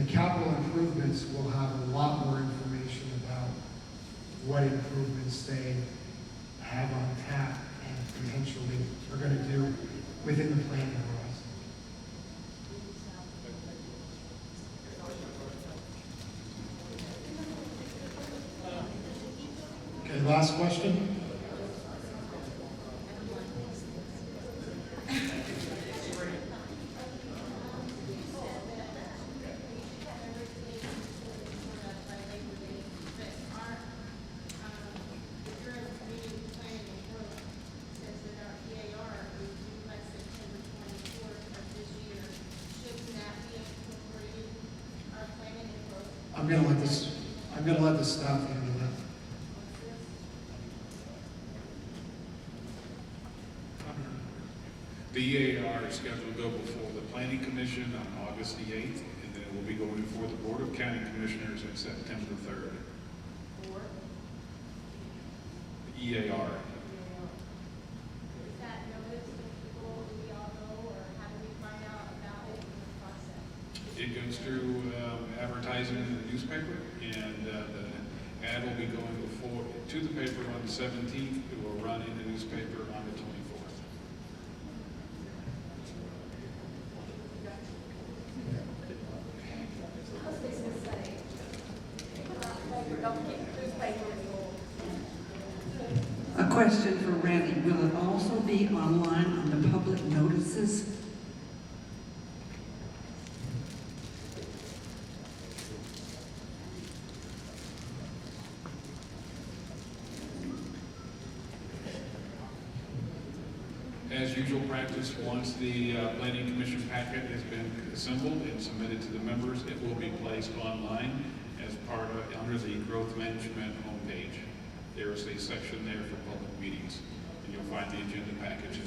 the capital improvements, we'll have a lot more information about what improvements they have on tap and potentially are going to do within the planning horizon. Okay, last question. I'm going to let the staff handle that. The EAR is scheduled to go before the Planning Commission on August the 8th, and then it will be going before the Board of County Commissioners on September 3rd. The EAR. Is that noticed to people? Do we all know, or how do we find out about it? goes through advertising in the newspaper, and the ad will be going to the paper on the 17th. It will run in the newspaper on the 24th. I was fixing to say, don't get newspaper anymore. A question for Randy. Will it also be online on the public notices? As usual practice, once the Planning Commission packet has been assembled and submitted to the members, it will be placed online as part of, under the Growth Management homepage. There is a section there for public meetings, and you'll find the agenda package